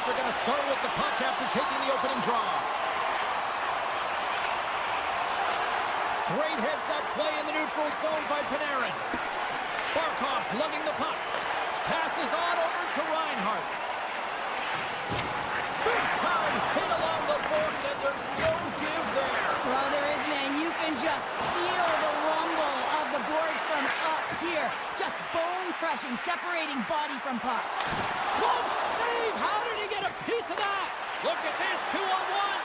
Panthers are going to start with the puck after taking the opening draw. Great heads-up play in the neutral zone by Panarin. Barkov's lugging the puck. Passes on over to Reinhart. Big time hit along the boards, and there's no give there. Well, there isn't, and you can just feel the rumble of the boards from up here. Just bone-crushing, separating body from puck. Good save! How did he get a piece of that? Look at this, 2-on-1.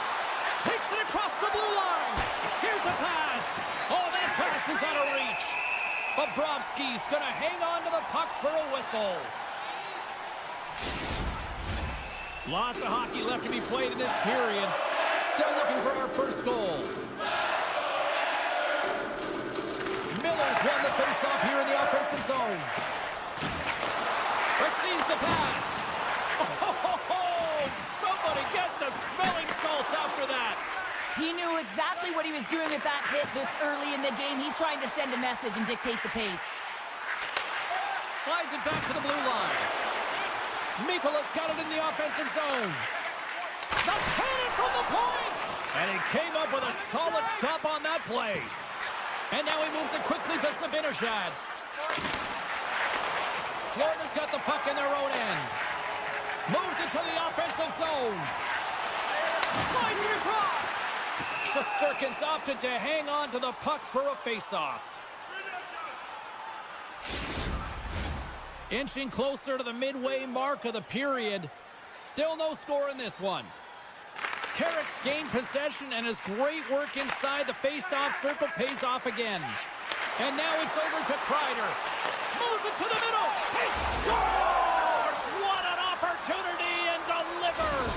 Takes it across the blue line. Here's a pass. Oh, that pass is out of reach. Bobrovsky's going to hang on to the puck for a whistle. Lots of hockey left to be played in this period. Still looking for our first goal. Miller's won the faceoff here in the offensive zone. Receives the pass. Oh, somebody get the smelling salts after that. He knew exactly what he was doing with that hit this early in the game. He's trying to send a message and dictate the pace. Slides it back to the blue line. Mikola's got it in the offensive zone. The cannon from the point! And he came up with a solid stop on that play. And now he moves it quickly to Zibanejad. Florida's got the puck in their own end. Moves it to the offensive zone. Slides it across. Shesterkin's opted to hang on to the puck for a faceoff. Inching closer to the midway mark of the period. Still no score in this one. Carrick's gained possession, and his great work inside the face-off circle pays off again. And now it's over to Kreider. Moves it to the middle. He scores! What an opportunity, and delivers!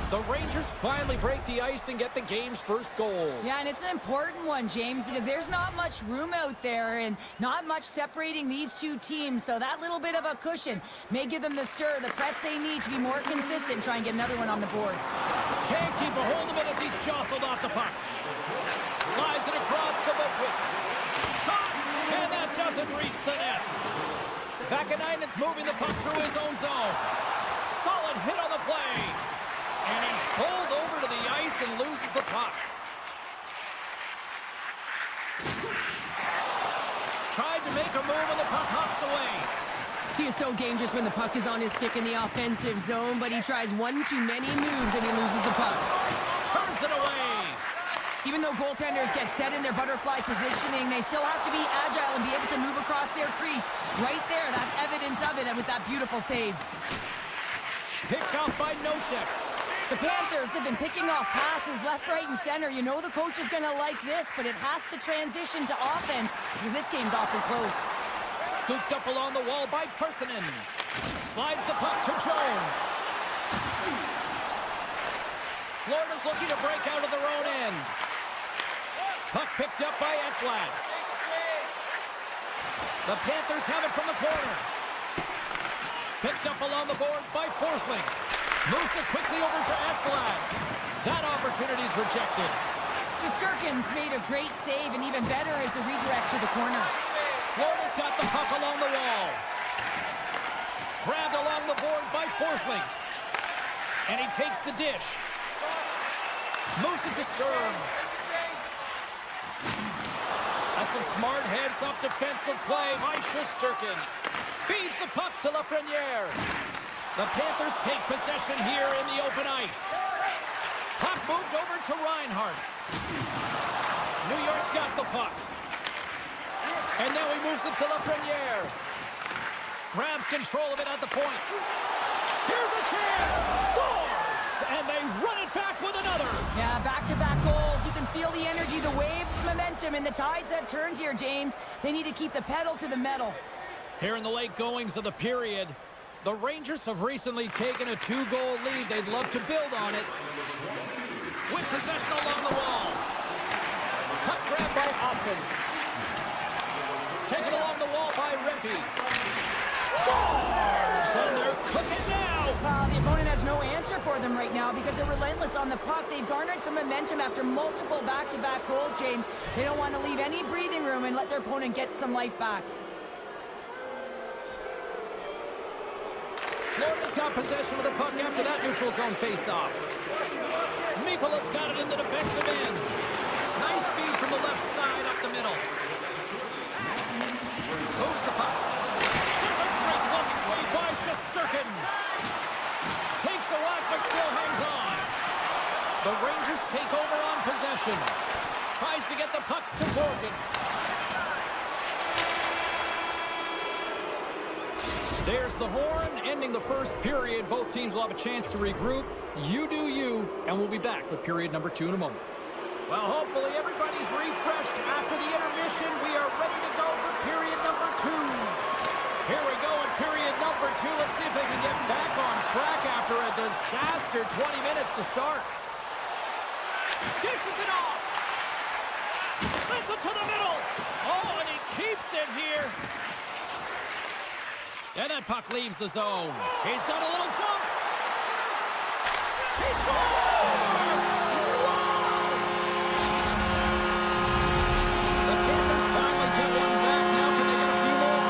The Rangers finally break the ice and get the game's first goal. Yeah, and it's an important one, James, because there's not much room out there and not much separating these two teams. So that little bit of a cushion may give them the stir, the press they need to be more consistent and try and get another one on the board. Can't keep a hold of it as he's jostled off the puck. Slides it across to Boquist. Shot, and that doesn't reach the net. Vakanainen's moving the puck through his own zone. Solid hit on the play. And he's pulled over to the ice and loses the puck. Tried to make a move and the puck hops away. He is so dangerous when the puck is on his stick in the offensive zone, but he tries one too many moves and he loses the puck. Turns it away. Even though goaltenders get set in their butterfly positioning, they still have to be agile and be able to move across their crease. Right there, that's evidence of it with that beautiful save. Picked off by Nosek. The Panthers have been picking off passes left, right, and center. You know the coach is going to like this, but it has to transition to offense because this game's awfully close. Scooped up along the wall by Krysin. Slides the puck to Jones. Florida's looking to break out of their own end. Puck picked up by Ekblad. The Panthers have it from the corner. Picked up along the boards by Forsling. Moves it quickly over to Ekblad. That opportunity's rejected. Shesterkin's made a great save, and even better is the redirect to the corner. Florida's got the puck along the wall. Grabbed along the boards by Forsling. And he takes the dish. Moves it to Sturm. That's some smart heads-up defensive play by Shesterkin. Feeds the puck to Lafreniere. The Panthers take possession here in the open ice. Puck moved over to Reinhart. New York's got the puck. And now he moves it to Lafreniere. Grabs control of it at the point. Here's a chance. Scores! And they run it back with another. Yeah, back-to-back goals. You can feel the energy, the wave of momentum, and the tides have turned here, James. They need to keep the pedal to the metal. Here in the late goings of the period, the Rangers have recently taken a 2-goal lead. They'd love to build on it. With possession along the wall. Puck grab by Hopkins. Taken along the wall by Rempe. Scores! And they're cooking now. The opponent has no answer for them right now because they're relentless on the puck. They've garnered some momentum after multiple back-to-back goals, James. They don't want to leave any breathing room and let their opponent get some life back. Florida's got possession of the puck after that neutral zone face-off. Mikola's got it in the defensive end. Nice feed from the left side up the middle. Moves the puck. There's a great glove save by Shesterkin. Takes a whack but still hangs on. The Rangers take over on possession. Tries to get the puck to Morgan. There's the horn, ending the first period. Both teams will have a chance to regroup. You do you, and we'll be back with period number 2 in a moment. Well, hopefully everybody's refreshed after the intermission. We are ready to go for period number 2. Here we go in period number 2. Let's see if they can get back on track after a disaster 20 minutes to start. Dishes it off. Sends it to the middle. Oh, and he keeps it here. And that puck leaves the zone. He's got a little jump. He scores! Wow! The Panthers finally get one back. Now can they get a few more?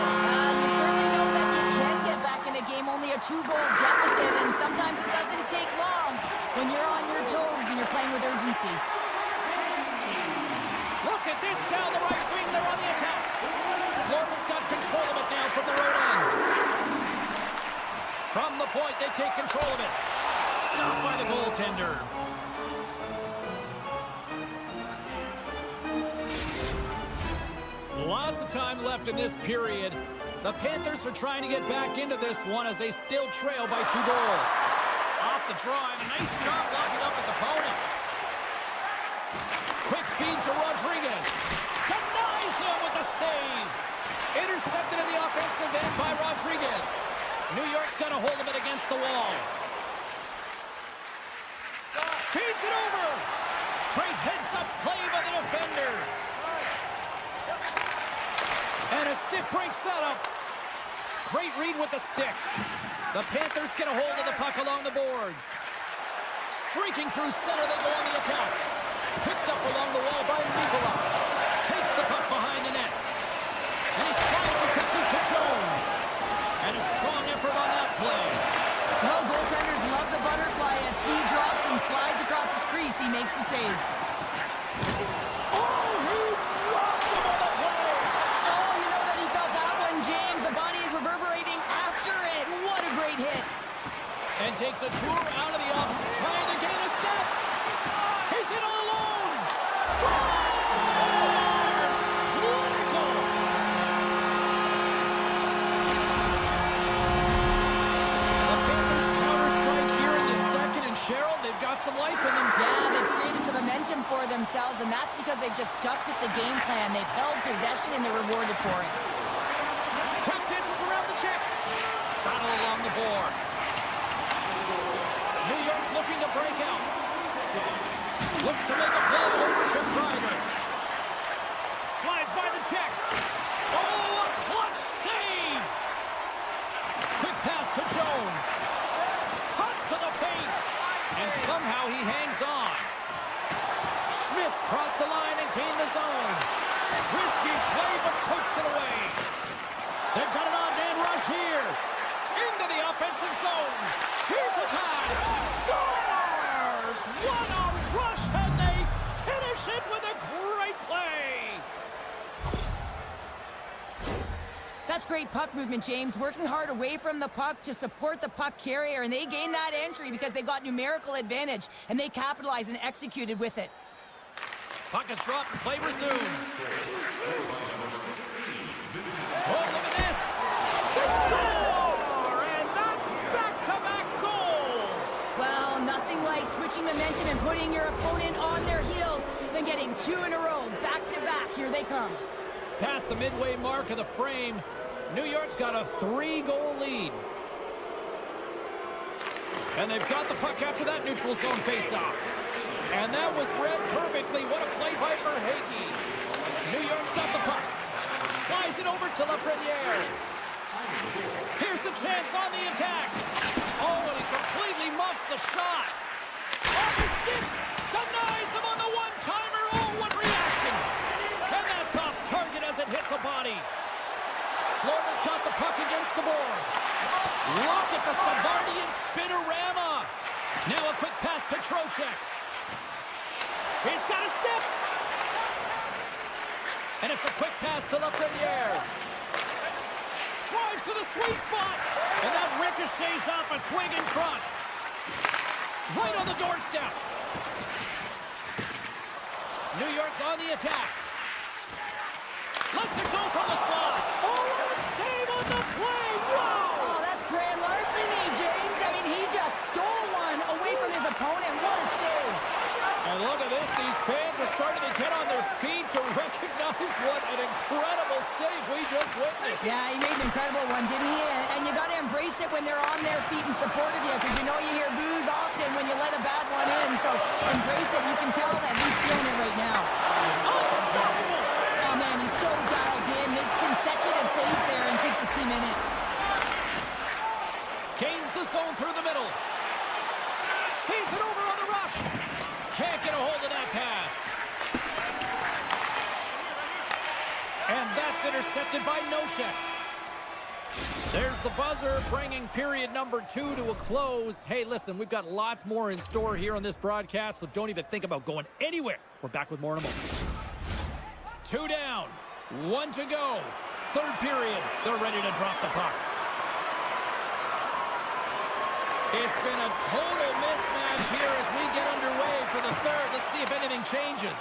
You certainly know that you can get back in a game, only a 2-goal deficit, and sometimes it doesn't take long when you're on your toes and you're playing with urgency. Look at this down the right wing. They're on the attack. Florida's got control of it now from the road end. From the point, they take control of it. Stopped by the goaltender. Lots of time left in this period. The Panthers are trying to get back into this one as they still trail by 2 goals. Off the draw, and a nice job locking up his opponent. Quick feed to Rodriguez. Denies him with a save. Intercepted in the offensive end by Rodriguez. New York's got a hold of it against the wall. Feeds it over. Great heads-up play by the defender. And a stiff break setup. Great read with the stick. The Panthers get a hold of the puck along the boards. Streaking through center, they go on the attack. Picked up along the wall by Mikola. Takes the puck behind the net. And he slides it quickly to Jones. And a strong effort on that play. Well, goaltenders love the butterfly as he drops and slides across the crease. He makes the save. Oh, he rocked him on the play. Oh, you know that he felt that one, James. The body is reverberating after it. What a great hit. And takes a tour out of the off, trying to gain a step. He's in all alone. Scores! Critical! The Panthers counter-strike here in the second, and Cheryl, they've got some life in them. Yeah, they've created some momentum for themselves, and that's because they've just stuck with the game plan. They've held possession, and they're rewarded for it. Tap dances around the check. Battle along the boards. New York's looking to break out. Looks to make a play over to Kreider. Slides by the check. Oh, a clutch save! Quick pass to Jones. Cuts to the paint. And somehow he hangs on. Schmitz crossed the line and gained the zone. Risky play, but pokes it away. They've got it on Dan Rush here. Into the offensive zone. Here's a pass. Scores! What a rush, and they finish it with a great play. That's great puck movement, James. Working hard away from the puck to support the puck carrier, and they gained that entry because they got numerical advantage, and they capitalized and executed with it. Puck is dropped and play resumes. Oh, look at this. They score! And that's back-to-back goals. Well, nothing like switching momentum and putting your opponent on their heels than getting 2 in a row, back-to-back. Here they come. Past the midway mark of the frame, New York's got a 3-goal lead. And they've got the puck after that neutral zone faceoff. And that was read perfectly. What a play by Verhaeghe. New York's got the puck. Slides it over to Lafreniere. Here's a chance on the attack. Oh, and he completely muffs the shot. Off his stick. Denies him on the one-timer. Oh, what reaction. And that's off target as it hits a body. Florida's got the puck against the boards. Look at the poke check. He's got a step. And it's a quick pass to Lafreniere. Drives to the sweet spot. And that ricochets off a twig in front. Right on the doorstep. New York's on the attack. Lets it go from the slot. Oh, what a save on the play. Wow. Oh, that's grand larceny, James. I mean, he just stole one away from his opponent. What a save. And look at this. These fans are starting to get on their feet to recognize what an incredible save we just witnessed. Yeah, he made an incredible one, didn't he? And you got to embrace it when they're on their feet in support of you, because you know you hear boos often when you let a bad one in. So embrace it. You can tell that he's feeling it right now. Unstoppable. Oh, man, he's so dialed in. Makes consecutive saves there and keeps his team in it. Gains the zone through the middle. Feeds it over on the rush. Can't get a hold of that pass. And that's intercepted by Noshek. There's the buzzer, bringing period number 2 to a close. Hey, listen, we've got lots more in store here on this broadcast, so don't even think about going anywhere. We're back with more in a moment. 2 down, 1 to go. Third period, they're ready to drop the puck. It's been a total mismatch here as we get underway for the third. Let's see if anything changes.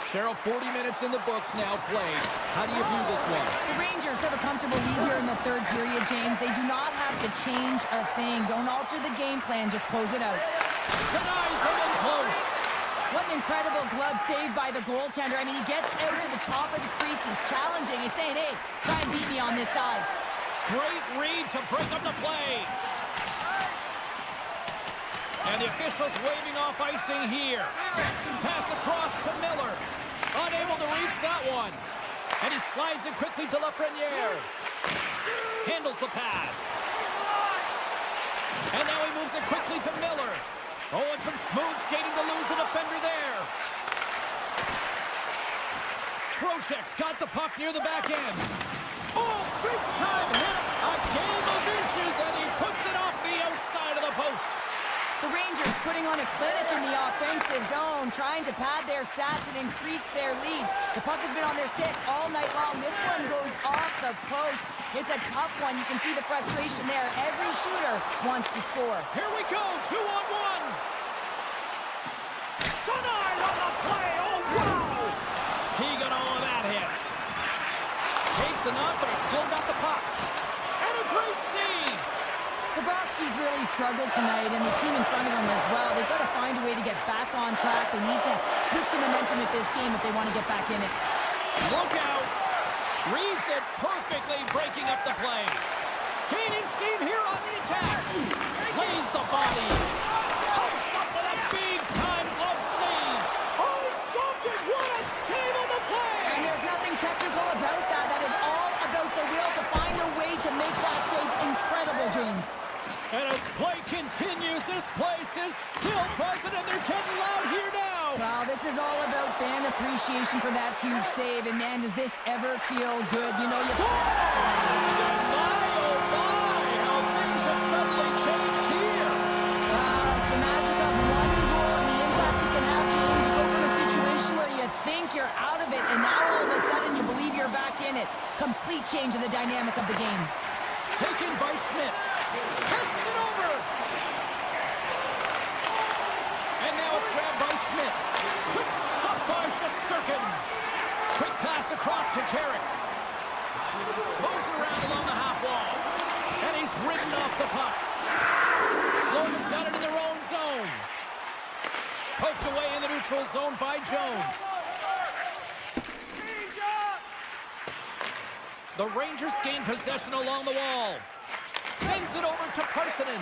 Cheryl, 40 minutes in the books now played. How do you view this one? The Rangers have a comfortable lead here in the third period, James. They do not have to change a thing. Don't alter the game plan. Just close it out. Denies him in close. What an incredible glove save by the goaltender. I mean, he gets out to the top of his crease. He's challenging. He's saying, hey, try and beat me on this side. Great read to break up the play. And the officials waving off icing here. Pass across to Miller. Unable to reach that one. And he slides it quickly to Lafreniere. Handles the pass. And now he moves it quickly to Miller. Oh, and some smooth skating to lose a defender there. Trocheck's got the puck near the back end. Oh, big time hit. A game of inches, and he puts it off the outside of the post. The Rangers putting on a clinic in the offensive zone, trying to pad their stats and increase their lead. The puck has been on their stick all night long. This one goes off the post. It's a tough one. You can see the frustration there. Every shooter wants to score. Here we go, 2-on-1. Denied on the play. Oh, wow. He got all of that hit. Takes a knock, but he's still got the puck. And a great save. Bobrovsky's really struggled tonight, and the team in front of him as well. They've got to find a way to get back on track. They need to switch the momentum with this game if they want to get back in it. Look out. Reads it perfectly, breaking up the play. Gaining steam here on the attack. Lays the body. Comes up with a big-time glove save. Oh, stopped it. What a save on the play. And there's nothing technical about that. That is all about the will to find a way to make that save incredible, James. And as play continues, this place is still buzzing, and they're getting loud here now. Well, this is all about fan appreciation for that huge save. And, man, does this ever feel good? You know, you... Oh, my, how things have suddenly changed here. Wow, it's the magic of one goal and the impact it can have, James. You go from a situation where you think you're out of it, and now all of a sudden you believe you're back in it. Complete change of the dynamic of the game. Taken by Schmidt. Passes it over. And now it's grabbed by Schmidt. Quick stop by Shesterkin. Quick pass across to Carrick. Moves it around along the half wall. And he's ridden off the puck. Florida's got it in their own zone. Poked away in the neutral zone by Jones. The Rangers gain possession along the wall. Sends it over to Krysin.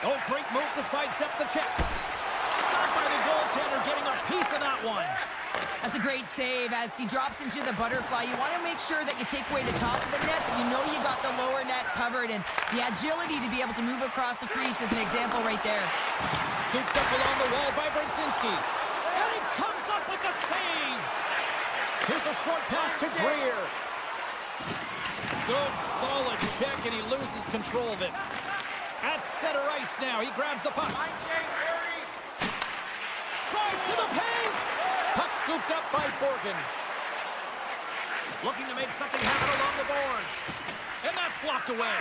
Oh, great move to sidestep the check. Stopped by the goaltender, getting a piece of that one. That's a great save as he drops into the butterfly. You want to make sure that you take away the top of the net, but you know you got the lower net covered, and the agility to be able to move across the crease is an example right there. Scooped up along the wall by Brzezinski. And he comes up with the save. Here's a short pass to Greer. Good, solid check, and he loses control of it. At center ice now, he grabs the puck. James, here he scooped up by Borgen. Looking to make something happen along the boards. And that's blocked away.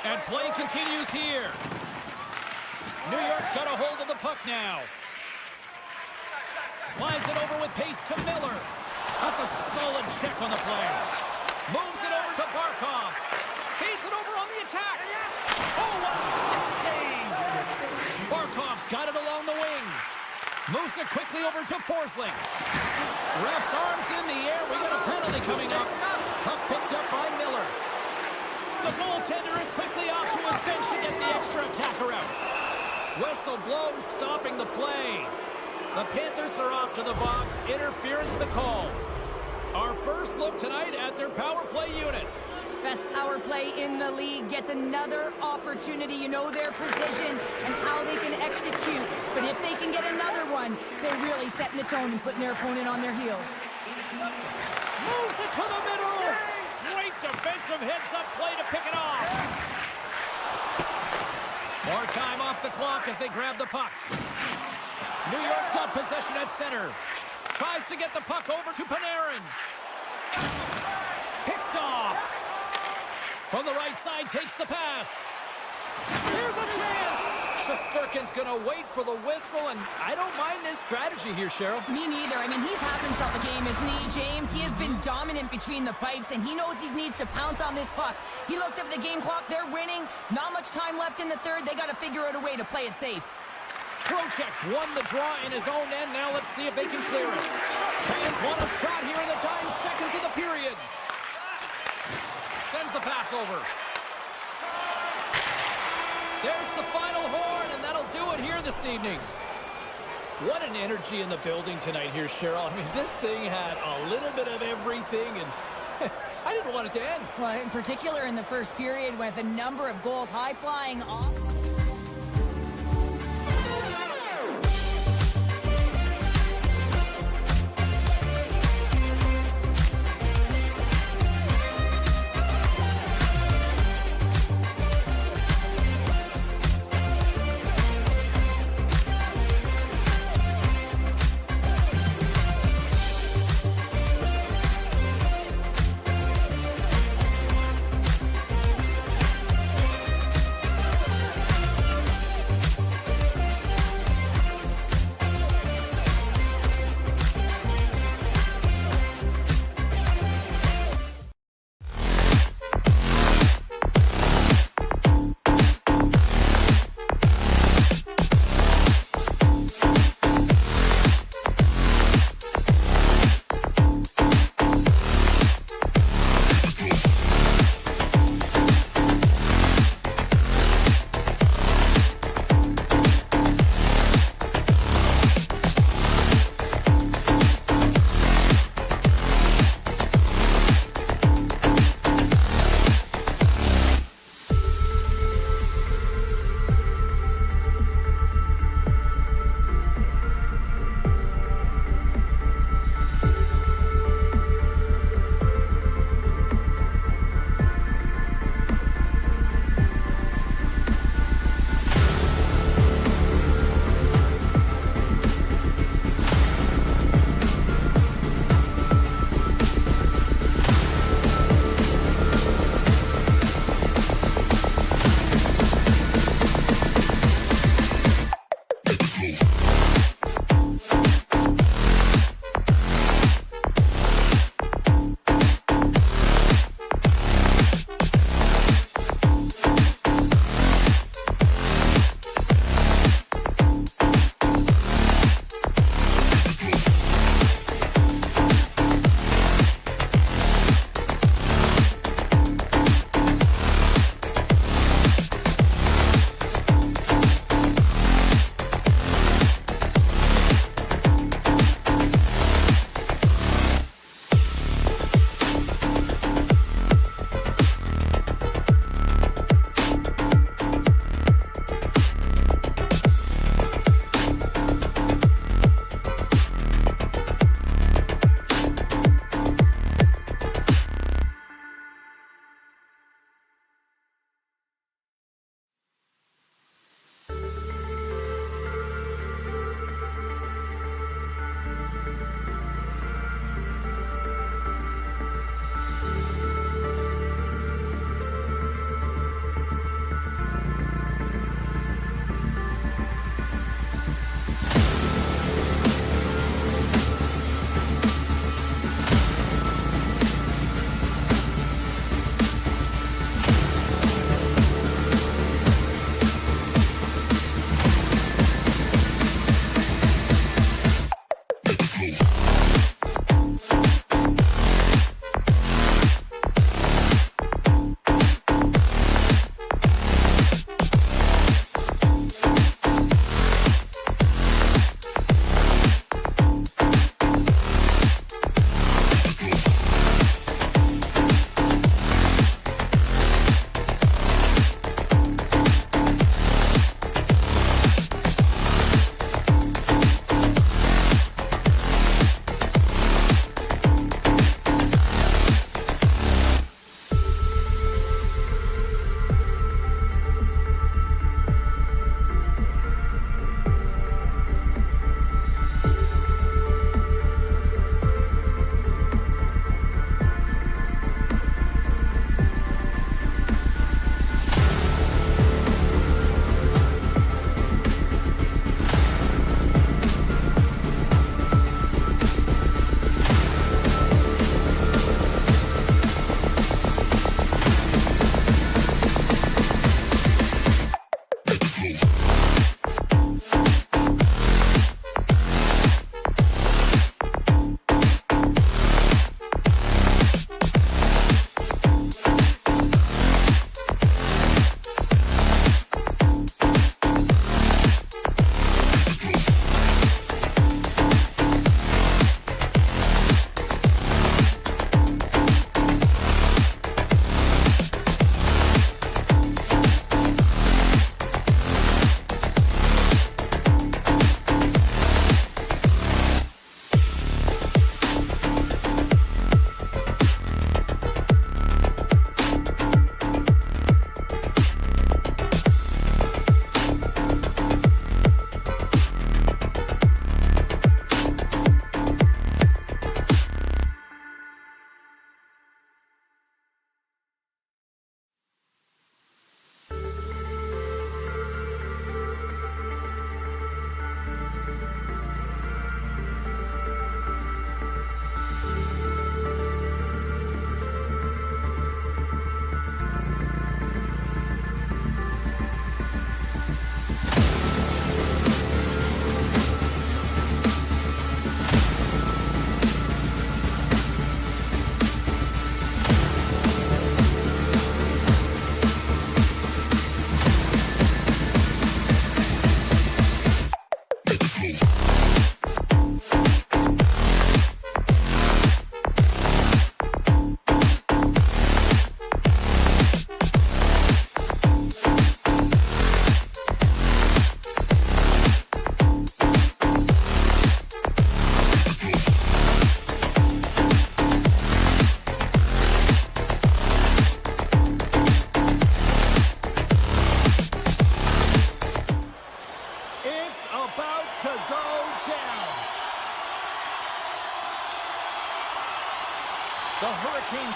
And play continues here. New York's got a hold of the puck now. Slides it over with pace to Miller. That's a solid check on the play. Moves it over to Barkov. Feeds it over on the attack. Oh, what a stick save. Barkov's got it along the wing. Moves it quickly over to Forsling. Ref's arms in the air. We got a penalty coming up. Puck picked up by Miller. The goaltender is quickly off to his bench to get the extra attacker out. Whistle blown, stopping the play. The Panthers are off to the box. Interference the call. Our first look tonight at their power play unit. Best power play in the league gets another opportunity. You know their position and how they can execute. But if they can get another one, they're really setting the tone and putting their opponent on their heels. Moves it to the middle. Great defensive heads-up play to pick it off. More time off the clock as they grab the puck. New York's got possession at center. Tries to get the puck over to Panarin. Picked off. From the right side, takes the pass. Here's a chance. Shesterkin's going to wait for the whistle, and I don't mind this strategy here, Cheryl. Me neither. I mean, he's had himself a game, isn't he, James? He has been dominant between the pipes, and he knows he needs to pounce on this puck. He looks up at the game clock. They're winning. Not much time left in the third. They got to figure out a way to play it safe. Trocheck's won the draw in his own end. Now let's see if they can clear it. Fans want a shot here in the dying seconds of the period. Sends the pass over. There's the final horn, and that'll do it here this evening. What an energy in the building tonight here, Cheryl. I mean, this thing had a little bit of everything, and I didn't want it to end. Well, in particular in the first period with a number of goals high-flying off.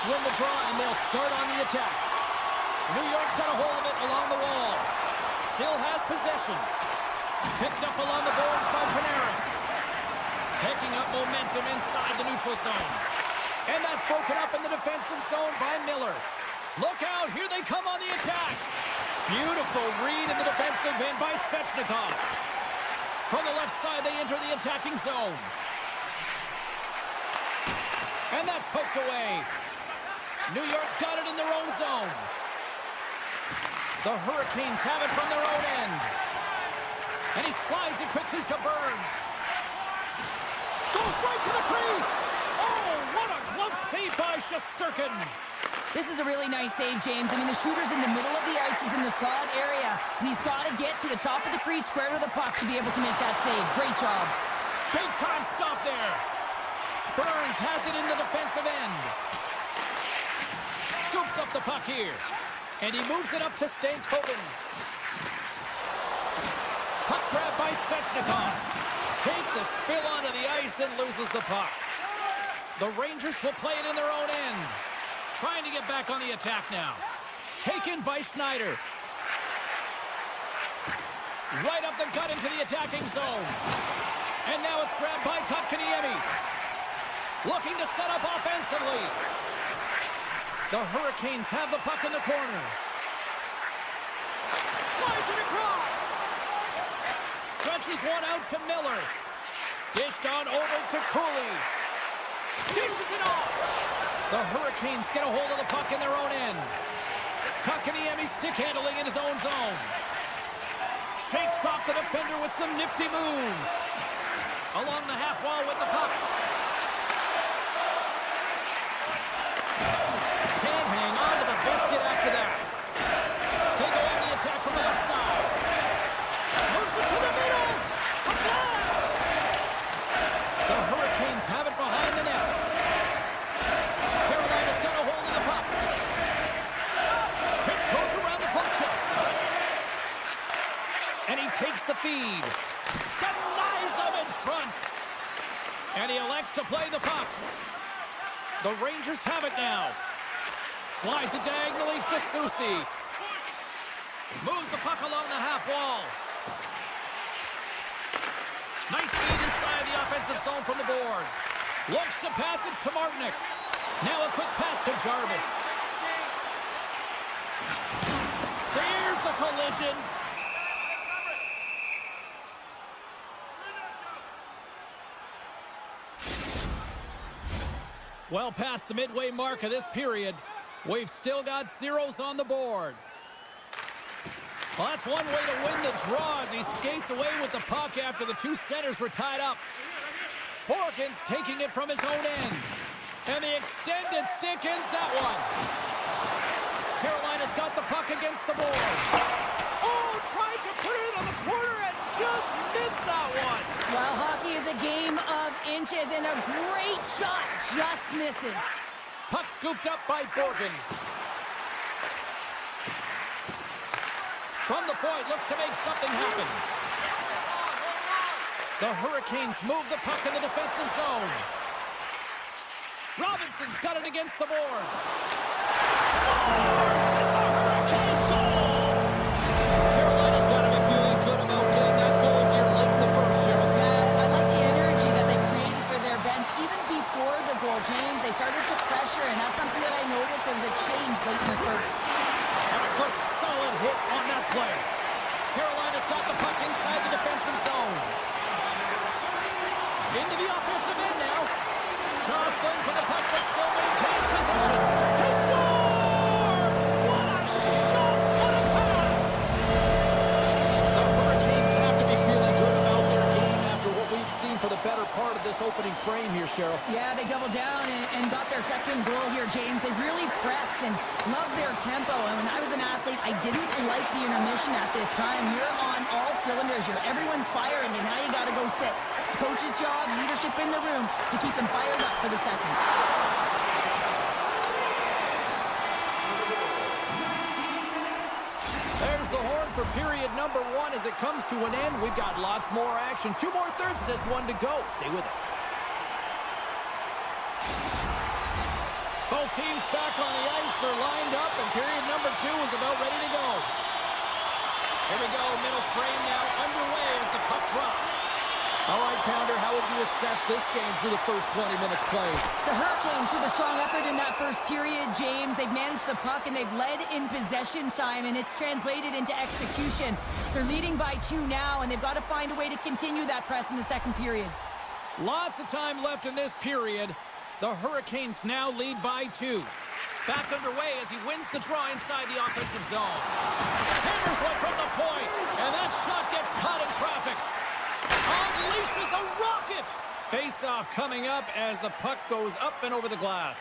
win the draw, and they'll start on the attack. New York's got a hold of it along the wall. Still has possession. Picked up along the boards by Panarin. Picking up momentum inside the neutral zone. And that's broken up in the defensive zone by Miller. Look out, here they come on the attack. Beautiful read in the defensive end by Svechnikov. From the left side, they enter the attacking zone. And that's poked away. New York's got it in their own zone. The Hurricanes have it from their own end. And he slides it quickly to Burns. Goes right to the crease. Oh, what a glove save by Shesterkin. This is a really nice save, James. I mean, the shooter's in the middle of the ice. He's in the slot area. And he's got to get to the top of the crease, square to the puck to be able to make that save. Great job. Big time stop there. Burns has it in the defensive end. Scoops up the puck here. And he moves it up to Stankoven. Puck grab by Svechnikov. Takes a spill onto the ice and loses the puck. The Rangers will play it in their own end. Trying to get back on the attack now. Taken by Schneider. Right up the gut into the attacking zone. And now it's grabbed by Kotkaniemi. Looking to set up offensively. The Hurricanes have the puck in the corner. Slides it across. Stretches one out to Miller. Dished on over to Cooley. Dishes it off. The Hurricanes get a hold of the puck in their own end. Kotkaniemi stick handling in his own zone. Shakes off the defender with some nifty moves. Along the half wall with the puck. Can't hang on to the biscuit after that. They go on the attack from the left side. Moves it to the middle. A blast. The Hurricanes have it behind the net. Carolina's got a hold of the puck. Tiptoes around the poke check. And he takes the feed. Denies him in front. And he elects to play the puck. The Rangers have it now. Slides it diagonally to Soucy. Moves the puck along the half wall. Nice feed inside the offensive zone from the boards. Looks to pass it to Martinick. Now a quick pass to Jarvis. There's the collision. Well past the midway mark of this period, we've still got zeros on the board. Well, that's one way to win the draw as he skates away with the puck after the two centers were tied up. Borkins taking it from his own end. And the extended stick ends that one. Carolina's got the puck against the boards. Oh, tried to put it on the corner and just missed that one. Well, hockey is a game of inches, and a great shot just misses. Puck scooped up by Borkin. From the point, looks to make something happen. The Hurricanes move the puck in the defensive zone. Robinson's got it against the boards. Scores! It's a Hurricanes goal! Carolina's got to be feeling good about getting that goal here late in the first, Cheryl. Yeah, I like the energy that they created for their bench. Even before the goal, James, they started to pressure, and that's something that I noticed. There was a change late in the first. And a good solid hit on that play. Carolina's got the puck inside the defensive zone. Into the offensive end now. Jostling for the puck, but still maintains possession. He scores! What a shot! What a pass! The Hurricanes have to be feeling good about their game after what we've seen for the better part of this opening frame here, Cheryl. Yeah, they doubled down and got their second goal here, James. They really pressed and loved their tempo. And when I was an athlete, I didn't like the intermission at this time. You're on all cylinders. Everyone's firing, and now you got to go sit. It's coach's job, leadership in the room to keep them fired up for the second. There's the horn for period number one as it comes to an end. We've got lots more action. 2 more thirds of this one to go. Stay with us. Both teams back on the ice. They're lined up, and period number 2 is about ready to go. Here we go, middle frame now underway as the puck drops. All right, Pounder, how would you assess this game through the first 20 minutes played? The Hurricanes with a strong effort in that first period, James. They've managed the puck and they've led in possession time, and it's translated into execution. They're leading by 2 now, and they've got to find a way to continue that press in the second period. Lots of time left in this period. The Hurricanes now lead by 2. Back underway as he wins the draw inside the offensive zone. Hammers one from the point, and that shot gets caught in traffic. Unleashes a rocket! Face-off coming up as the puck goes up and over the glass.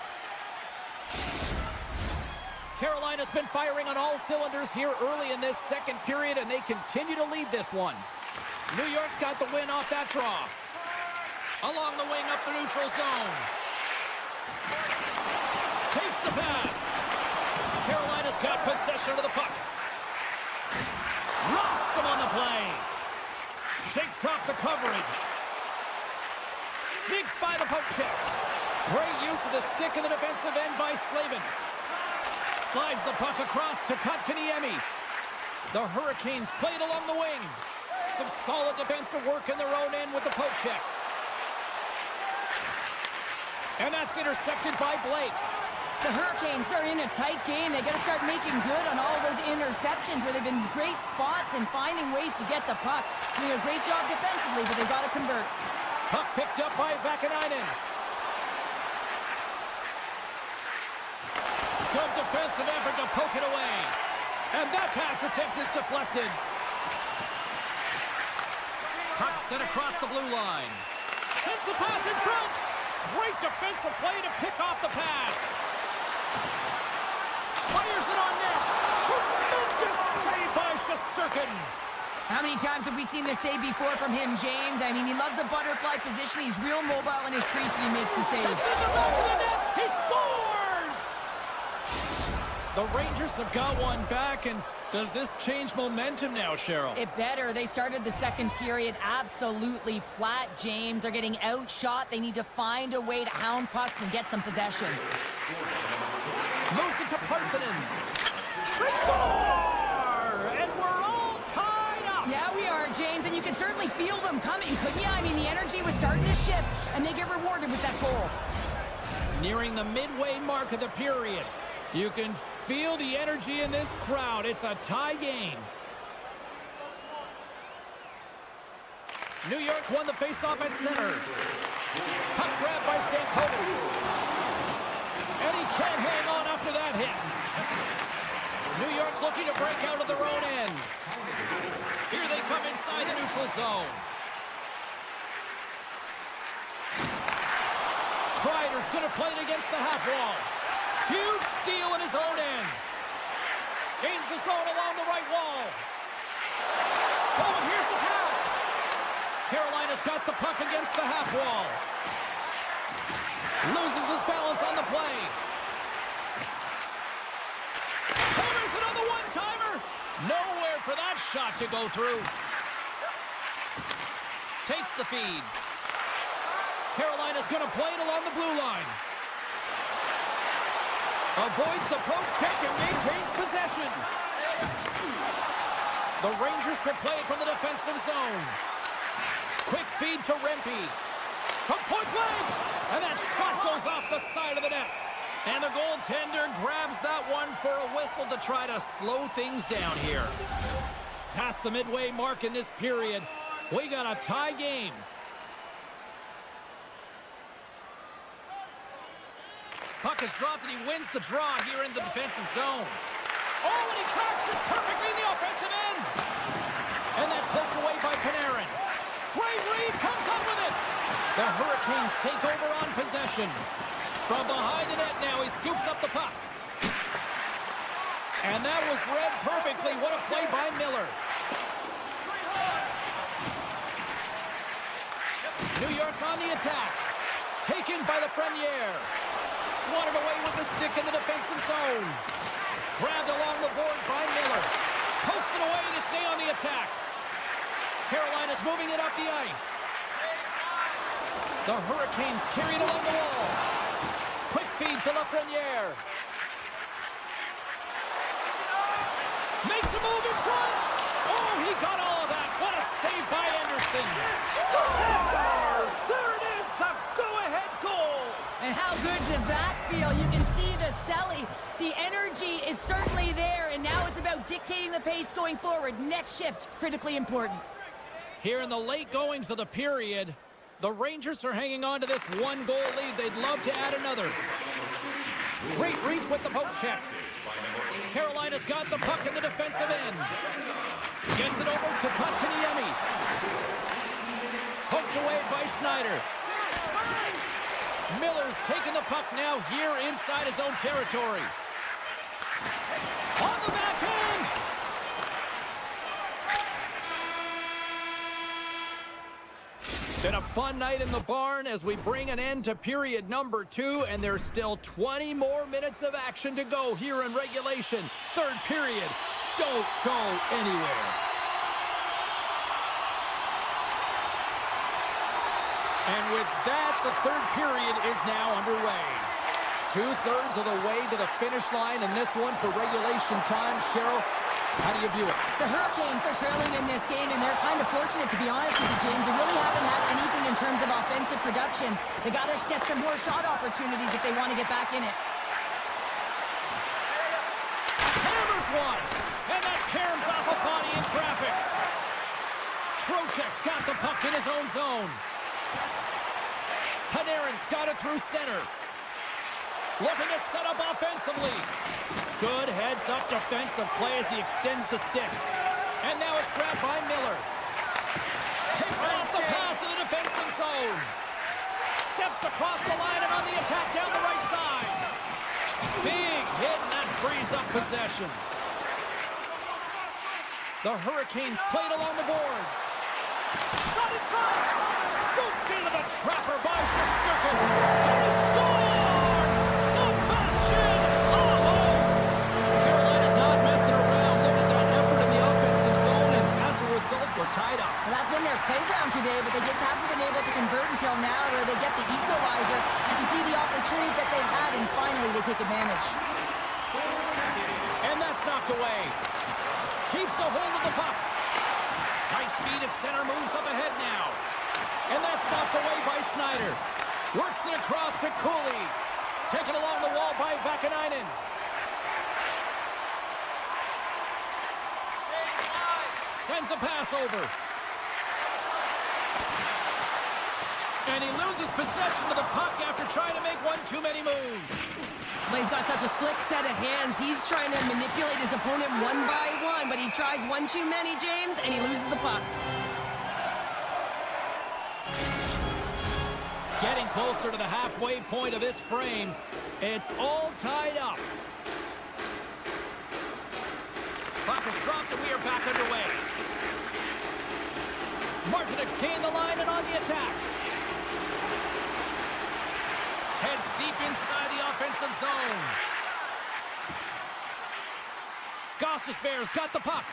Carolina's been firing on all cylinders here early in this second period, and they continue to lead this one. New York's got the win off that draw. Along the wing up the neutral zone. Takes the pass. Carolina's got possession of the puck. Rocks him on the play. Shakes off the coverage. Sneaks by the poke check. Great use of the stick in the defensive end by Slavin. Slides the puck across to Kotkaniemi. The Hurricanes played along the wing. Some solid defensive work in their own end with the poke check. And that's intercepted by Blake. The Hurricanes are in a tight game. They got to start making good on all those interceptions where they've been great spots and finding ways to get the puck. Doing a great job defensively, but they've got to convert. Puck picked up by Vakanainen. Good defensive effort to poke it away. And that pass attempt is deflected. Puck sent across the blue line. Sends the pass in front. Great defensive play to pick off the pass. Fires it on net. Tremendous save by Shesterkin. How many times have we seen this save before from him, James? I mean, he loves the butterfly position. He's real mobile in his crease and he makes the save. It's in the back of the net. He scores! The Rangers have got one back, and does this change momentum now, Cheryl? It better. They started the second period absolutely flat, James. They're getting outshot. They need to find a way to hound pucks and get some possession. Moves it to Parsonen. They score! And we're all tied up! Yeah, we are, James, and you can certainly feel them coming, couldn't you? I mean, the energy was starting to shift, and they get rewarded with that goal. Nearing the midway mark of the period. You can feel the energy in this crowd. It's a tie game. New York's won the faceoff at center. Puck grab by Stankovic. And he can't hang on after that hit. New York's looking to break out of their own end. Here they come inside the neutral zone. Kreider's going to play it against the half wall. Huge steal in his own end. Gains the zone along the right wall. Oh, and here's the pass. Carolina's got the puck against the half wall. Loses his balance on the play. Hammers it on the one-timer. Nowhere for that shot to go through. Takes the feed. Carolina's going to play it along the blue line. Avoids the poke check and maintains possession. The Rangers replay it from the defensive zone. Quick feed to Rempe. From point blank! And that shot goes off the side of the net. And the goaltender grabs that one for a whistle to try to slow things down here. Past the midway mark in this period, we got a tie game. Puck is dropped and he wins the draw here in the defensive zone. Oh, and he tracks it perfectly in the offensive end. And that's poked away by Panarin. Great read, comes up with it. The Hurricanes take over on possession. From behind the net now, he scoops up the puck. And that was read perfectly. What a play by Miller. New York's on the attack. Taken by the Freniere. Swatted away with the stick in the defensive zone. Grabbed along the boards by Miller. Pokes it away to stay on the attack. Carolina's moving it up the ice. The Hurricanes carry it along the wall. Quick feed to Lafreniere. Makes a move in front. Oh, he got all of that. What a save by Anderson. Scores! There it is, the go-ahead goal. And how good does that feel? You can see the selling. The energy is certainly there, and now it's about dictating the pace going forward. Next shift, critically important. Here in the late goings of the period, the Rangers are hanging on to this one-goal lead. They'd love to add another. Great reach with the poke check. Carolina's got the puck in the defensive end. Gets it over to Kotkaniemi. Poked away by Schneider. Miller's taking the puck now here inside his own territory. On the backhand! Been a fun night in the barn as we bring an end to period number 2, and there's still 20 more minutes of action to go here in regulation. Third period. Don't go anywhere. And with that, the third period is now underway. 2/3 of the way to the finish line in this one for regulation time. Cheryl, how do you view it? The Hurricanes are trailing in this game, and they're kind of fortunate, to be honest with you, James. They really haven't had anything in terms of offensive production. They got to get some more shot opportunities if they want to get back in it. Hammers one, and that caroms off a body in traffic. Trocheck's got the puck in his own zone. Panarin's got it through center. Looking to set up offensively. Good heads-up defensive play as he extends the stick. And now it's grabbed by Miller. Picks off the pass in the defensive zone. Steps across the line and on the attack down the right side. Big hit, and that frees up possession. The Hurricanes played along the boards. Shot in front! Scooped into the trapper by Shesterkin. And he scores! Sebastian Aho! Carolina's not messing around. Look at that effort in the offensive zone, and as a result, we're tied up. Well, that's been their playground today, but they just haven't been able to convert until now where they get the equalizer. You can see the opportunities that they've had, and finally they take advantage. And that's knocked away. Keeps a hold of the puck. Nice speed at center, moves up ahead now. And that's knocked away by Schneider. Works it across to Cooley. Taken along the wall by Vakanainen. Sends a pass over. And he loses possession of the puck after trying to make one too many moves. But he's got such a slick set of hands. He's trying to manipulate his opponent one by one, but he tries one too many, James, and he loses the puck. Getting closer to the halfway point of this frame. It's all tied up. Puck is dropped and we are back underway. Martinek's gained the line and on the attack. Heads deep inside the offensive zone. Gostisbehere's got the puck.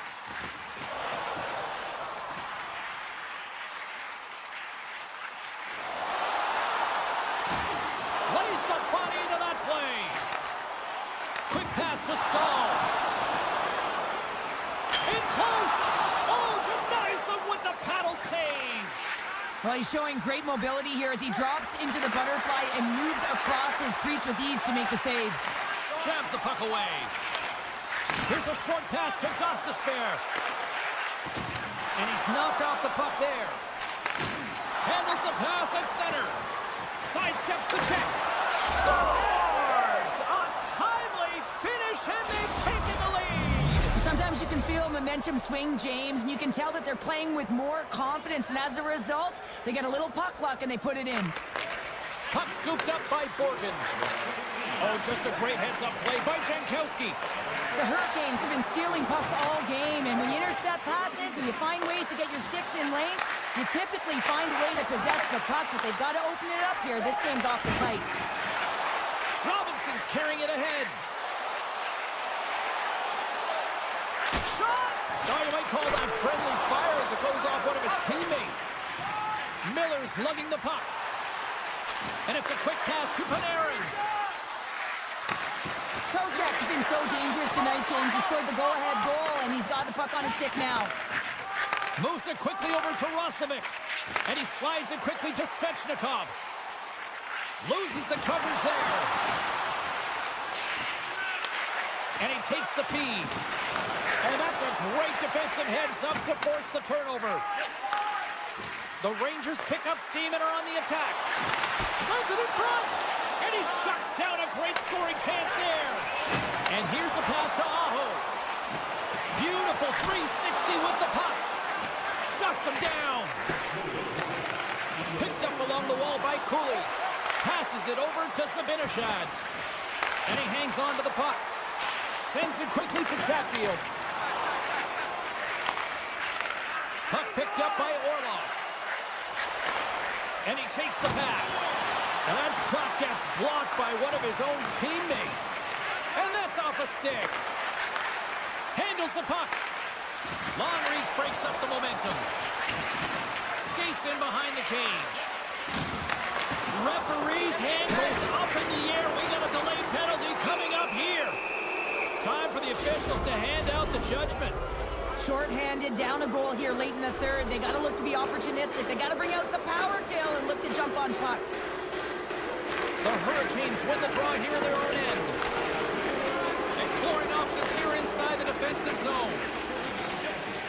Lays the body into that play. Quick pass to Stahl. In close. Oh, denies them with the paddle save. Well, he's showing great mobility here as he drops into the butterfly and moves across his crease with ease to make the save. Jabs the puck away. Here's a short pass to Gostisbehere. And he's knocked off the puck there. Handles the pass at center. Sidesteps the check. Scores! A timely finish, and they've taken the lead. Sometimes you can feel momentum swing, James, and you can tell that they're playing with more confidence, and as a result, they get a little puck luck and they put it in. Puck scooped up by Borgen. Oh, just a great heads-up play by Jankowski. The Hurricanes have been stealing pucks all game, and when you intercept passes and you find ways to get your sticks in lane, you typically find a way to possess the puck, but they've got to open it up here. This game's off the plate. Robinson's carrying it ahead. Shot! Now you might call that friendly fire as it goes off one of his teammates. Miller's lugging the puck. And it's a quick pass to Panarin. Trocheck's been so dangerous tonight, James. He scored the go-ahead goal, and he's got the puck on his stick now. Moves it quickly over to Roslovic. And he slides it quickly to Svechnikov. Loses the coverage there. And he takes the feed. And that's a great defensive heads-up to force the turnover. The Rangers pick up steam and are on the attack. Sends it in front. And he shuts down a great scoring chance there. And here's the pass to Aho. Beautiful 360 with the puck. Shuts him down. Picked up along the wall by Cooley. Passes it over to Zibanejad. And he hangs on to the puck. Sends it quickly to Chatfield. Puck picked up by Orlov. And he takes the pass. And that shot gets blocked by one of his own teammates. And that's off a stick. Handles the puck. Long reach breaks up the momentum. Skates in behind the cage. Referee's hand goes up in the air. We got a delayed penalty coming up here. Time for the officials to hand out the judgment. Short-handed, down a goal here late in the third. They got to look to be opportunistic. They got to bring out the power kill and look to jump on pucks. The Hurricanes win the draw here at their own end. Exploring options here inside the defensive zone.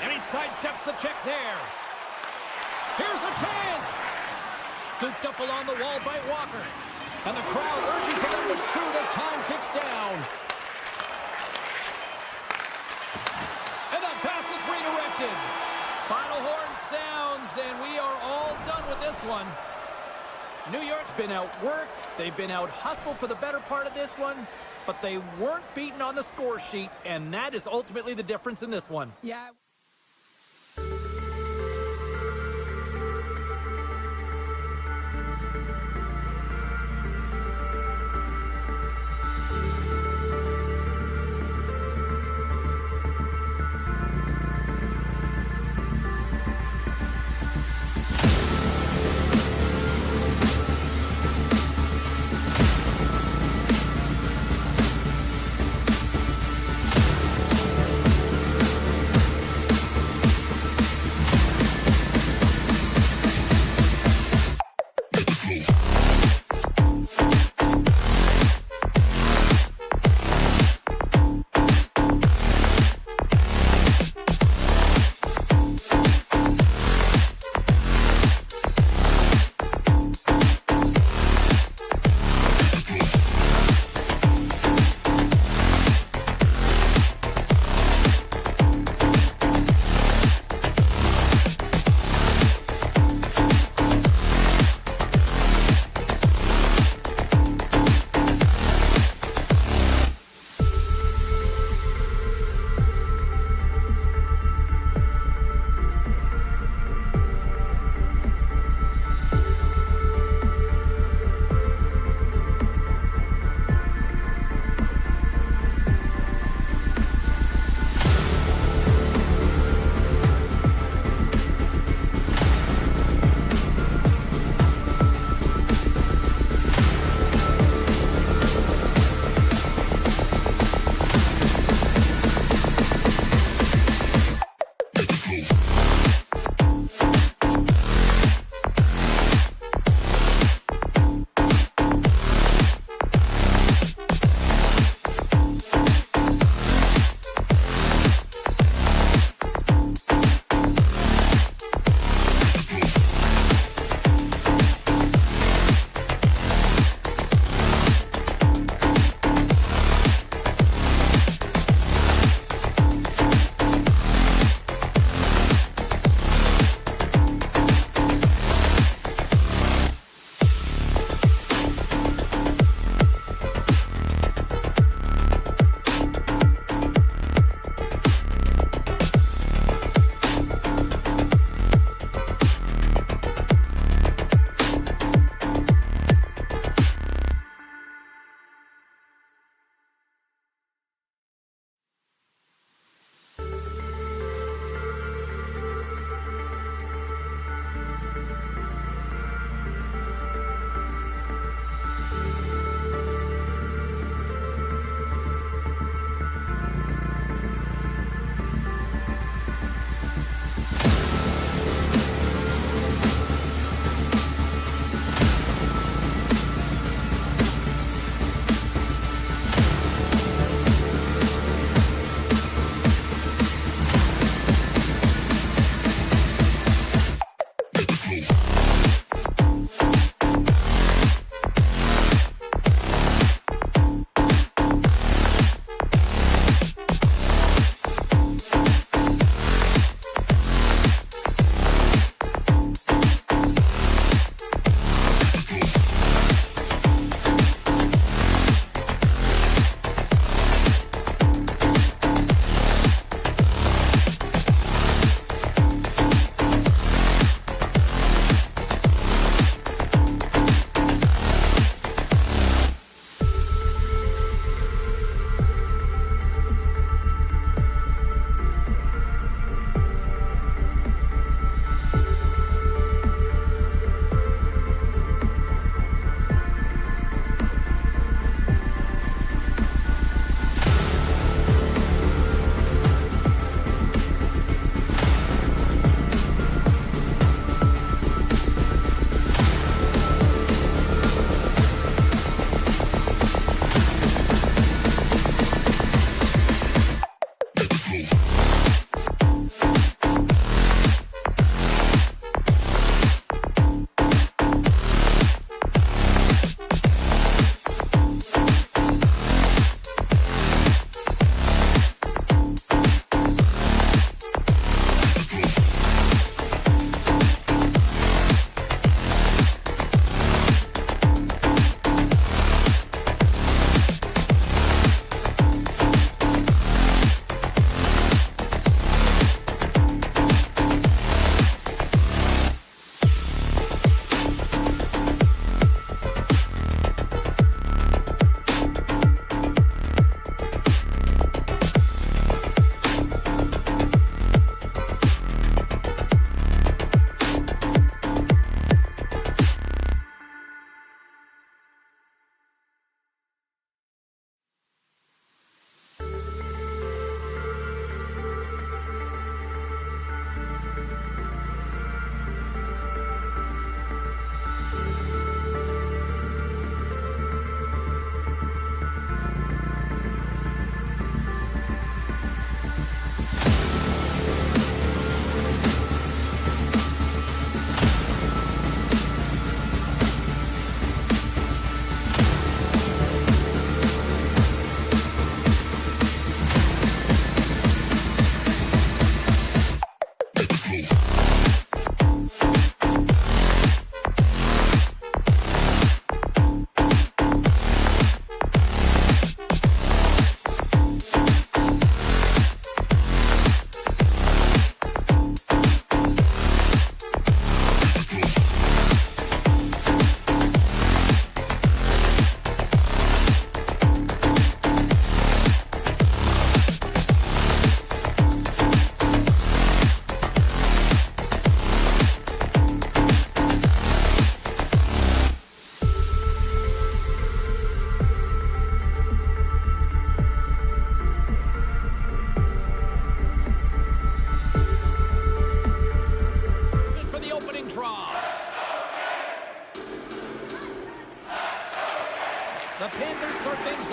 And he sidesteps the check there. Here's a chance. Scooped up along the wall by Walker. And the crowd urging for them to shoot as time ticks down. And that pass is redirected. Final horn sounds, and we are all done with this one. New York's been outworked. They've been out-hustled for the better part of this one, but they weren't beaten on the score sheet, and that is ultimately the difference in this one. Yeah.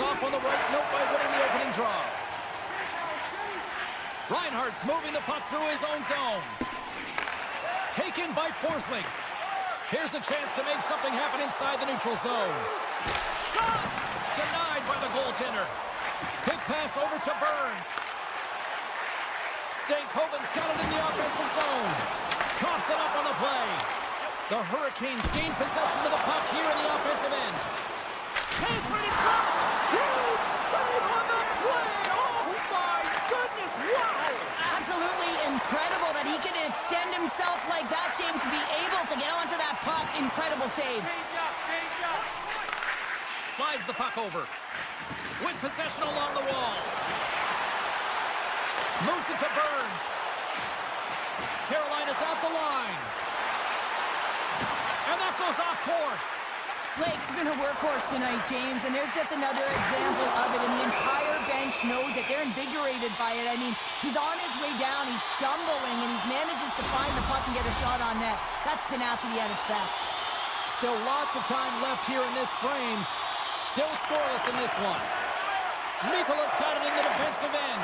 off on the right note by winning the opening draw. Reinhardt's moving the puck through his own zone. Taken by Forsling. Here's a chance to make something happen inside the neutral zone. Shot! Denied by the goaltender. Quick pass over to Burns. Stankoven's got it in the offensive zone. Coughs it up on the play. The Hurricanes gain possession of the puck here in the offensive end. Pass right in front. Huge save on the play. Oh, my goodness. Wow. Absolutely incredible that he can extend himself like that, James, to be able to get onto that puck. Incredible save. Change up. Slides the puck over. With possession along the wall. Moves it to Burns. Carolina's out the line. And that goes off course. Blake's been a workhorse tonight, James, and there's just another example of it, and the entire bench knows that they're invigorated by it. I mean, he's on his way down, he's stumbling, and he manages to find the puck and get a shot on net. That's tenacity at its best. Still lots of time left here in this frame. Still scoreless in this one. Mikola's got it in the defensive end.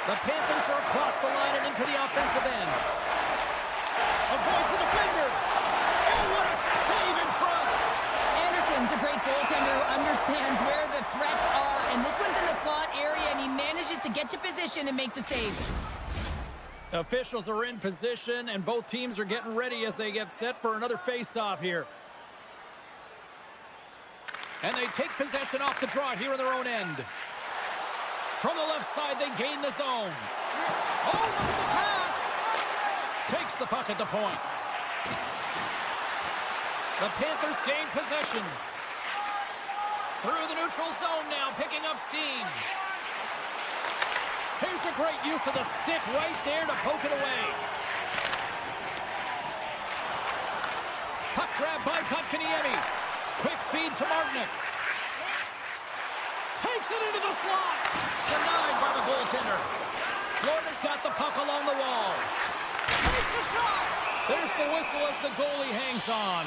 The Panthers are across the line and into the offensive end. Avoids the defender. Oh, what a save in front. Anderson's a great goaltender who understands where the threats are, and this one's in the slot area, and he manages to get to position and make the save. Officials are in position, and both teams are getting ready as they get set for another face-off here. And they take possession off the draw here in their own end. From the left side, they gain the zone. Oh, look at the pass! Takes the puck at the point. The Panthers gain possession. Through the neutral zone now, picking up steam. Here's a great use of the stick right there to poke it away. Puck grab by Kotkaniemi. Quick feed to Martinick. Takes it into the slot. Denied by the goaltender. Florida's got the puck along the wall. Takes a shot. There's the whistle as the goalie hangs on.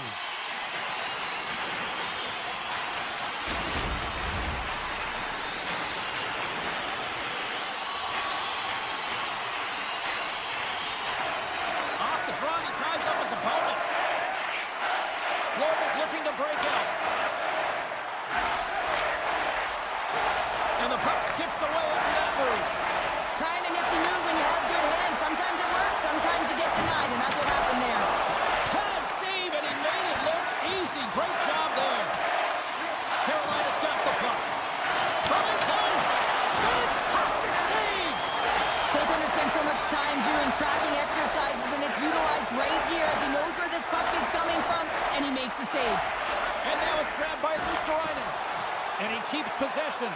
Off the draw, he ties up his opponent. Florida's looking to break out. And the puck skips away after that move. Trying a nifty move when you have good hands. Sometimes it works, sometimes you get denied, and that's what happened there. Pad save, and he made it look easy. Great job there. Carolina's got the puck. From in close. Fantastic save. Goaltender spent so much time doing tracking exercises, and it's utilized right here as he knows where this puck is coming from, and he makes the save. And now it's grabbed by Luosterainen. And he keeps possession.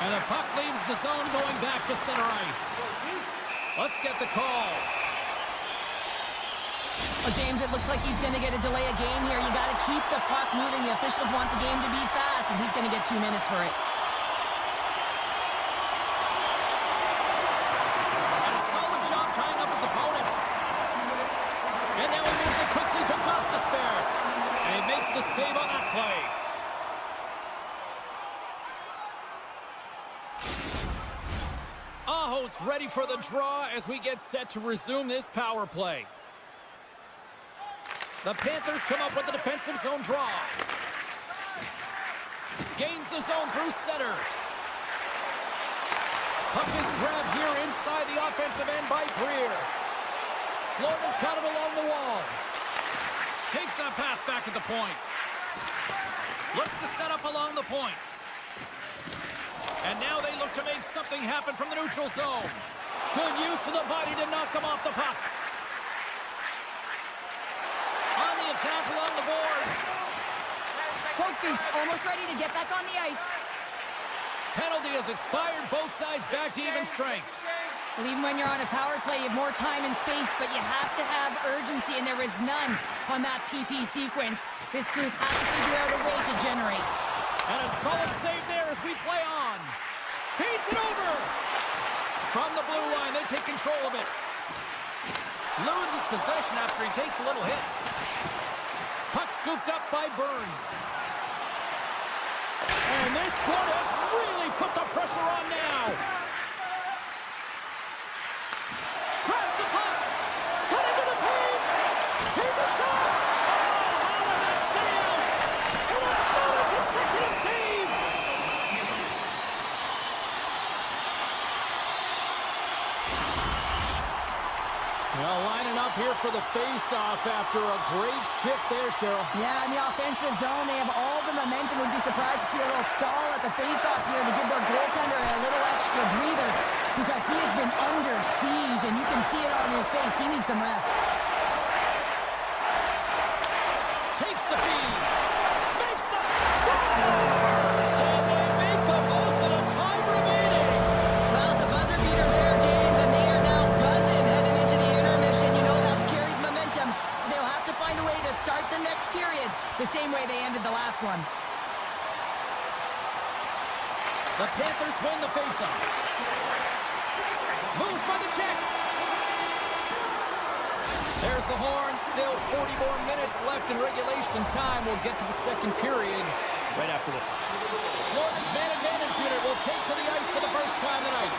And the puck leaves the zone going back to center ice. Let's get the call. Well, James, it looks like he's going to get a delay of game here. You got to keep the puck moving. The officials want the game to be fast, and he's going to get 2 minutes for it. And a solid job tying up his opponent. And now he moves it quickly to Gostisbehere. And he makes the save on that play. Aho's ready for the draw as we get set to resume this power play. The Panthers come up with the defensive zone draw. Gains the zone through center. Puck is grabbed here inside the offensive end by Greer. Florida's got it along the wall. Takes that pass back at the point. Looks to set up along the point. And now they look to make something happen from the neutral zone. Good use of the body to knock them off the puck. On the attack along the boards. Hope's almost ready to get back on the ice. Penalty has expired. Both sides back to even strength. Well, even when you're on a power play, you have more time and space, but you have to have urgency, and there is none on that PP sequence. This group has to figure out a way to generate. And a solid save there as we play on. Feeds it over. From the blue line, they take control of it. Loses possession after he takes a little hit. Puck scooped up by Burns. And this squad has really put the pressure on now. Grabs the puck. Cut into the paint. Here's a shot. Oh, how did that stay out? And another consecutive save. Well, lining up here for the face-off after a great shift there, Cheryl. Yeah, in the offensive zone, they have all the momentum. Would be surprised to see a little stall at the face-off here to give their goaltender a little extra breather because he has been under siege, and you can see it on his face. He needs some rest. Takes the feed. Makes the scores! And they make the most of the time remaining. Well, it's a buzzer beater there, James, and they are now buzzing heading into the intermission. You know that's carried momentum. They'll have to find a way to start the next period the same way they ended the last one. The Panthers win the faceoff. Moves by the check. There's the horn. Still 40 more minutes left in regulation time. We'll get to the second period right after this. Florida's man advantage unit will take to the ice for the first time tonight.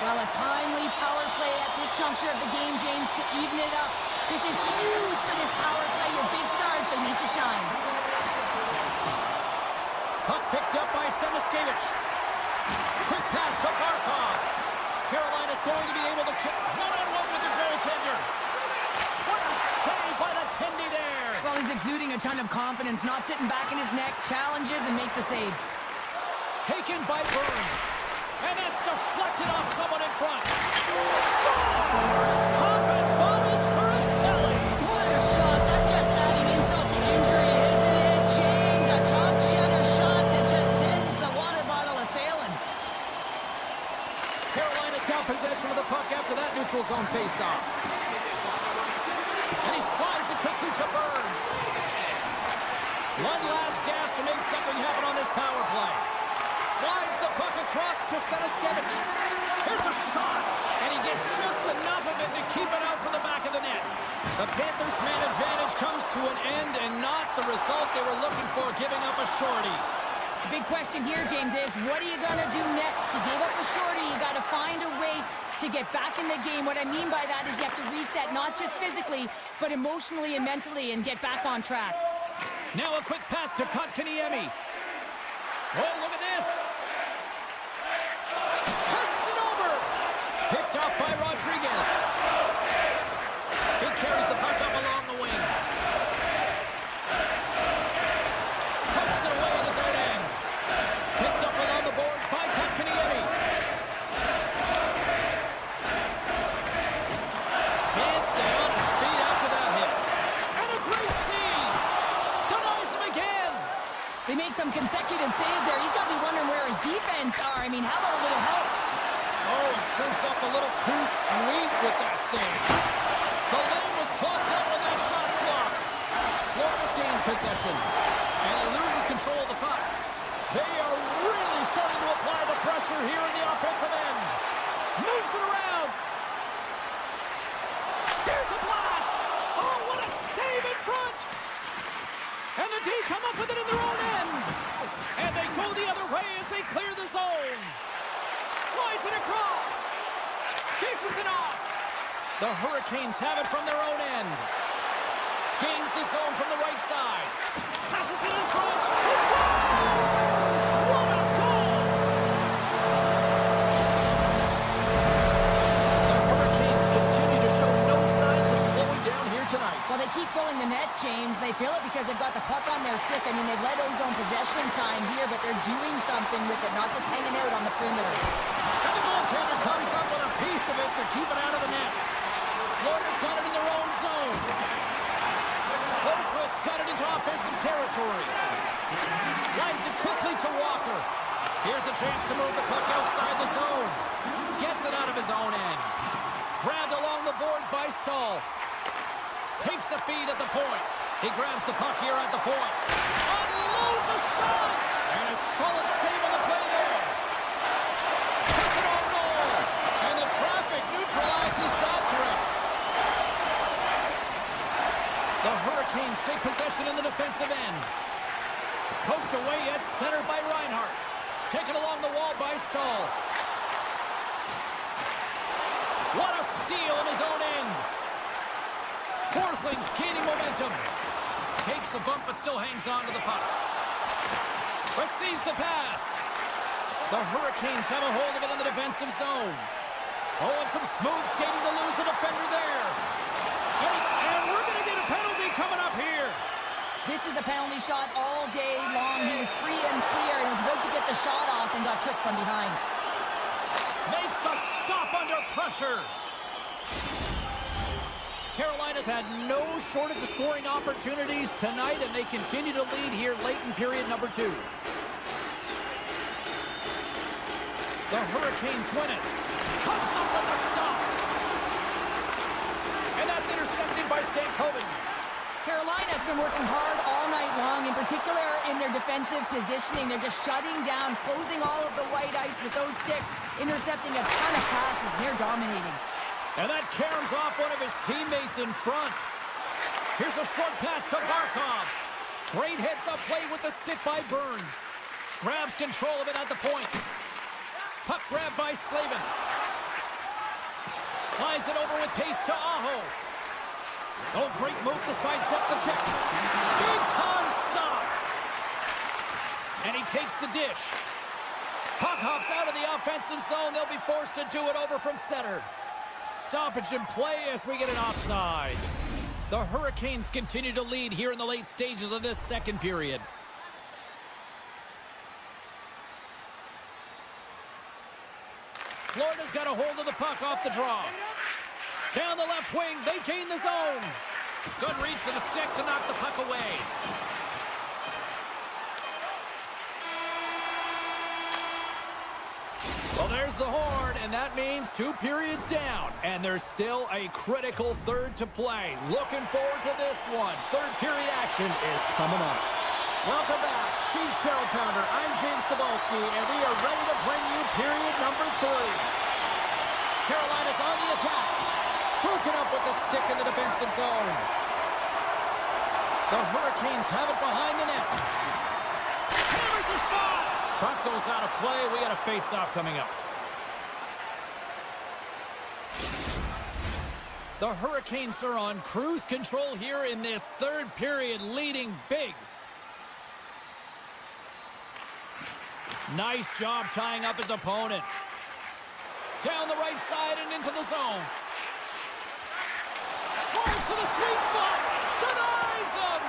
Well, a timely power play at this juncture of the game, James, to even it up. This is huge for this power play. Your big stars, they need to shine. Puck picked up by Semiskevich. Quick pass to Barkov. Carolina's going to be able to kick one-on-one with the goaltender. What a save by the Tendy there. Well, he's exuding a ton of confidence, not sitting back in his neck, challenges and makes the save. Taken by Burns. And that's deflected off someone in front. Scores! Pop and bonus for a Selly. What a shot. That's just adding insult to injury, isn't it, James? A top cheddar shot that just sends the water bottle a-sailing. Carolina's got possession of the puck after that neutral zone faceoff. And he slides it quickly to Burns. One last gas to make something happen on this power play. Slides the puck across to Semiskevich. Here's a shot, and he gets just enough of it to keep it out for the back of the net. The Panthers' man advantage comes to an end, and not the result they were looking for, giving up a shorty. The big question here, James, is what are you going to do next? You gave up a shorty. You got to find a way to get back in the game. What I mean by that is you have to reset, not just physically, but emotionally and mentally, and get back on track. Now a quick pass to Kotkaniemi. Oh, look at this. Passes it over. Picked up by Rodriguez. He carries the puck up along the wing. Puts it away at his own end. Picked up along the boards by Kotkaniemi. Can't stay on his feet after that hit. And a great save. Denies him again. They made some consecutive saves there. He's got to be wondering where his defense are. I mean, how about a little help? Oh, he serves up a little too sweet with that save. The lane was plugged up when that shot's blocked. Florida's gained possession. And he loses control of the puck. They are really starting to apply the pressure here in the offensive end. Moves it around. There's a blast. Oh, what a save in front. And the D come up with it in their own end. And they go the other way as they clear the zone. Slides it across. Dishes it off. The Hurricanes have it from their own end. Gains the zone from the right side. Passes it in front. He scores! What a goal! The Hurricanes continue to show no signs of slowing down here tonight. Well, they keep filling the net, James. They fill it because they've got the puck on their stick. I mean, they've led ozone possession time here, but they're doing something with it, not just hanging out on the perimeter. And the goaltender comes up with a piece of it to keep it out of the net. Florida's got it in their own zone. Boquist's got it into offensive territory. Slides it quickly to Walker. Here's a chance to move the puck outside the zone. Gets it out of his own end. Grabbed along the boards by Stahl. Takes the feed at the point. He grabs the puck here at the point. Unloads a shot! And a solid save on the play there. Puts it on goal. And the traffic neutralizes that threat. The Hurricanes take possession in the defensive end. Poked away at center by Reinhardt. Taken along the wall by Stahl. What a steal in his own end. Forsling's gaining momentum. Takes a bump but still hangs on to the puck. Receives the pass. The Hurricanes have a hold of it in the defensive zone. Oh, and some smooth skating to lose the defender there. And we're going to get a penalty coming up here. This is a penalty shot all day long. He was free and clear and was about to get the shot off and got tripped from behind. Makes the stop under pressure. Carolina's had no shortage of scoring opportunities tonight, and they continue to lead here late in period number 2. The Hurricanes win it. Comes up with the stop. And that's intercepted by Stankoven. Carolina has been working hard all night long, in particular in their defensive positioning. They're just shutting down, closing all of the white ice with those sticks, intercepting a ton of passes, and they're dominating. And that caroms off one of his teammates in front. Here's a short pass to Barkov. Great heads-up play with the stick by Burns. Grabs control of it at the point. Puck grab by Slavin. Slides it over with pace to Aho. Oh, great move to sidestep the check. Big time stop. And he takes the dish. Puck hops out of the offensive zone. They'll be forced to do it over from center. Stoppage in play as we get an offside. The Hurricanes continue to lead here in the late stages of this second period. Florida's got a hold of the puck off the draw. Down the left wing, they gain the zone. Good reach for the stick to knock the puck away. Well, there's the horn, and that means 2 periods down. And there's still a critical third to play. Looking forward to this one. Third period action is coming up. Welcome back. She's Cheryl Pounder. I'm James Cebulski, and we are ready to bring you period number 3. Carolina's on the attack. Broken up with the stick in the defensive zone. The Hurricanes have it behind the net. Hammers the shot. Puck goes out of play. We got a face-off coming up. The Hurricanes are on cruise control here in this third period, leading big. Nice job tying up his opponent. Down the right side and into the zone. Fires to the sweet spot. Denies him.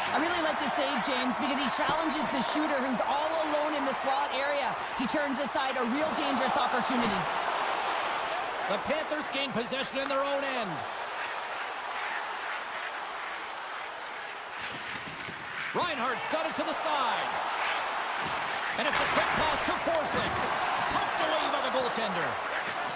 I really like to save James because he challenges the shooter who's all alone in the slot area. He turns aside a real dangerous opportunity. The Panthers gain possession in their own end. Reinhardt's got it to the side. And it's a quick pass to Forsling. Pumped away by the goaltender.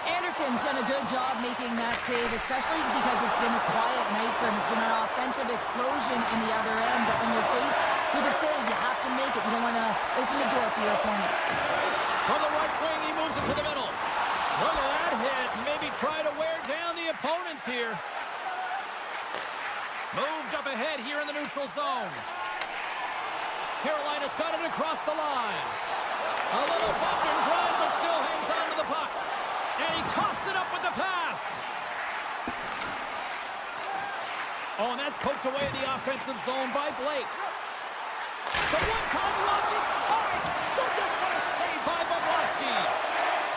Anderson's done a good job making that save, especially because it's been a quiet night for him. It's been an offensive explosion in the other end. But when you're faced with a save, you have to make it. You don't want to open the door for your opponent. From the right wing, he moves it to the middle. Look at that hit. Maybe try to wear down the opponents here. Moved up ahead here in the neutral zone. Carolina's got it across the line. A little bump and grind, but still hangs on to the puck. And he coughs it up with the pass. Oh, and that's poked away in the offensive zone by Blake. The one-time rocket. Oh, my goodness, what a save by Bobrovsky.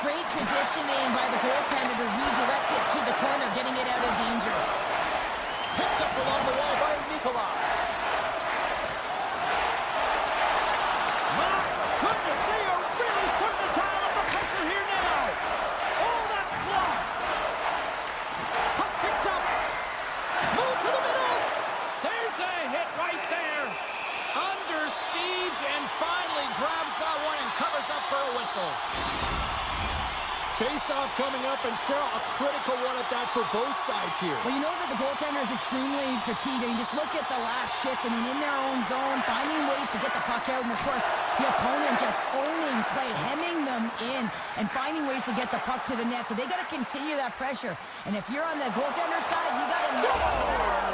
Great positioning by the goaltender to redirect it to the corner, getting it out of danger. Picked up along the wall by Nikolai. My goodness, they are really starting to dial up the pressure here now. Oh, that's blocked. Puck picked up. Move to the middle. There's a hit right there. Under siege and finally grabs that one and covers up for a whistle. Face-off coming up, and Cheryl, a critical one at that for both sides here. Well, you know that the goaltender is extremely fatigued. I mean, just look at the last shift. I mean, in their own zone, finding ways to get the puck out. And, of course, the opponent just owning play, hemming them in, and finding ways to get the puck to the net. So they got to continue that pressure. And if you're on the goaltender side, you got to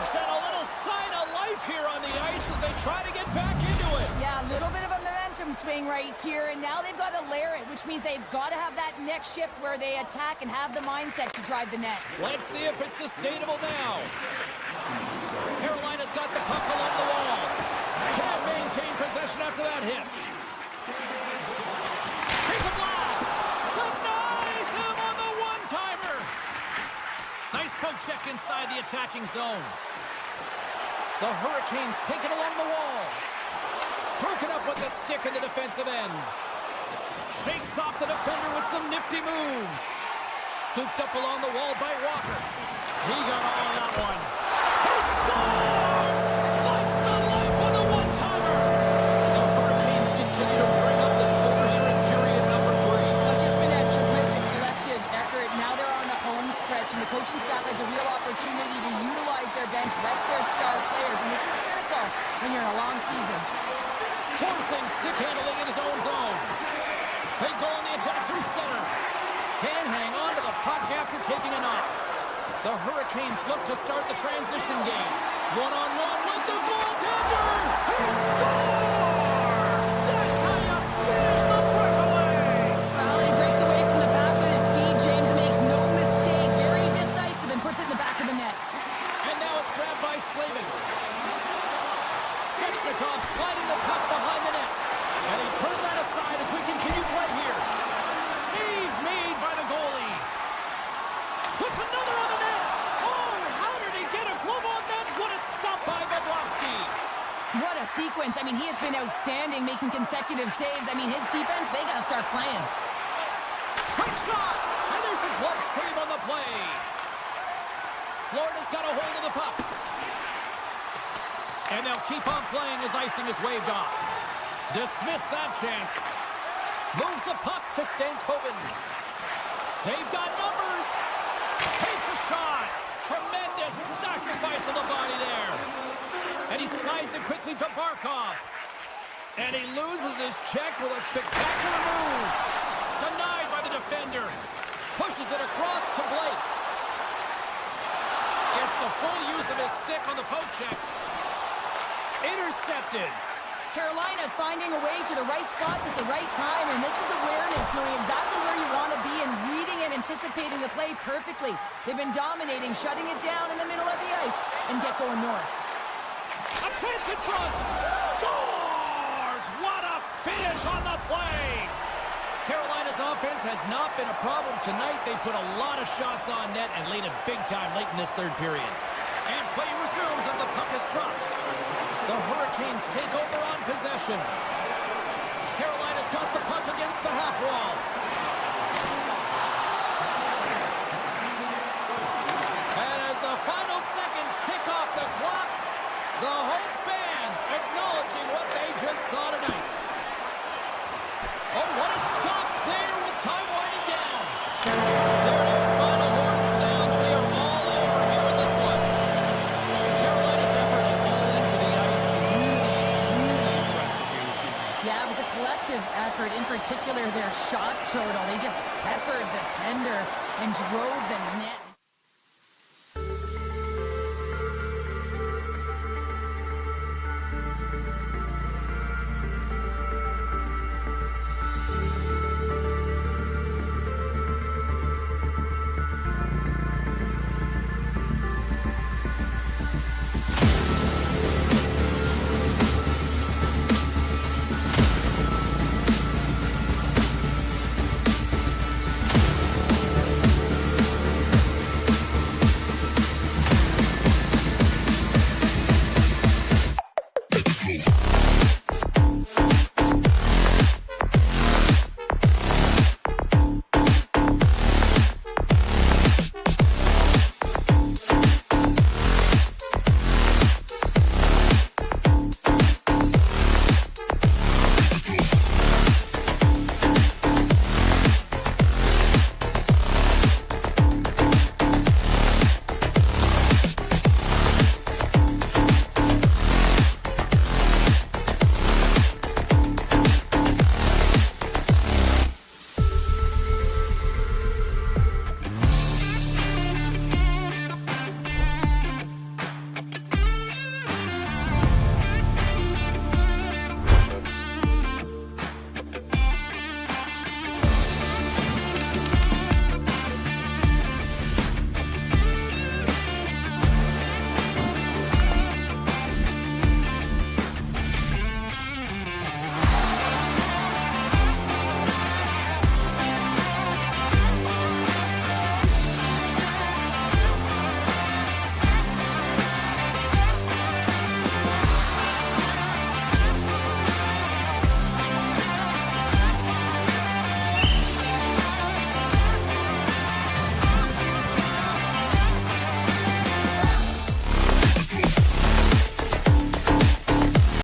And a little sign of life here on the ice as they try to get back into it. Yeah, a little bit of a momentum swing right here, and now they've got to layer it, which means they've got to have that next shift where they attack and have the mindset to drive the net. Let's see if it's sustainable now. Carolina's got the puck along the wall. Can't maintain possession after that hit. Here's a blast. Denies him on the one-timer. Nice poke check inside the attacking zone. The Hurricanes take it along the wall. Broken up with the stick in the defensive end. Shakes off the defender with some nifty moves. Scooped up along the wall by Walker. He got all of that one. He scores! Lights the lamp on the one-timer. The Hurricanes continue to bring up the score here in period number 3. It's just been a terrific collective effort. Now they're on the home stretch, and the coaching staff has a real opportunity to utilize their bench, rest their star players, and this is critical when you're in a long season. Forcing stick handling in his own zone. They go on the attack through center. Can't hang on to the puck after taking a knock. The Hurricanes look to start the transition game. One-on-one with the goaltender. He scores! That's how you finish the breakaway. Well, he breaks away from the back with his feet. James makes no mistake. Very decisive and puts it in the back of the net. And now it's grabbed by Slavin. Svechnikov sliding the puck behind the net. And he turned that aside as we continue play here. Save made by the goalie. Puts another on the net. Oh, how did he get a glove on that? What a stop by Bobrovsky. What a sequence. I mean, he has been outstanding, making consecutive saves. I mean, his defense, they got to start playing. Quick shot. And there's a glove save on the play. Florida's got a hold of the puck. And they'll keep on playing as icing is waved off. Dismiss that chance. Moves the puck to Stankoven. They've got numbers. Takes a shot. Tremendous sacrifice of the body there. And he slides it quickly to Barkov. And he loses his check with a spectacular move. Denied by the defender. Pushes it across to Blake. Gets the full use of his stick on the poke check. Intercepted. Carolina's finding a way to the right spots at the right time, and this is awareness, knowing exactly where you want to be and reading and anticipating the play perfectly. They've been dominating, shutting it down in the middle of the ice, and get going north. A chance in front. Scores! What a finish on the play! Carolina's offense has not been a problem tonight. They put a lot of shots on net and laid it big time late in this third period. And play resumes as the puck is dropped. The Hurricanes take over on possession. Carolina's got the puck against the half wall. And as the final seconds tick off the clock, the home fans acknowledging what they just saw tonight. Oh, what a stop there with time winding down. There it is, final horn sounds. We are all over here in this one. Carolina's effort at all ends of the ice, really impressive here this evening. Yeah, it was a collective effort, in particular their shot total. They just peppered the tender and drove the net.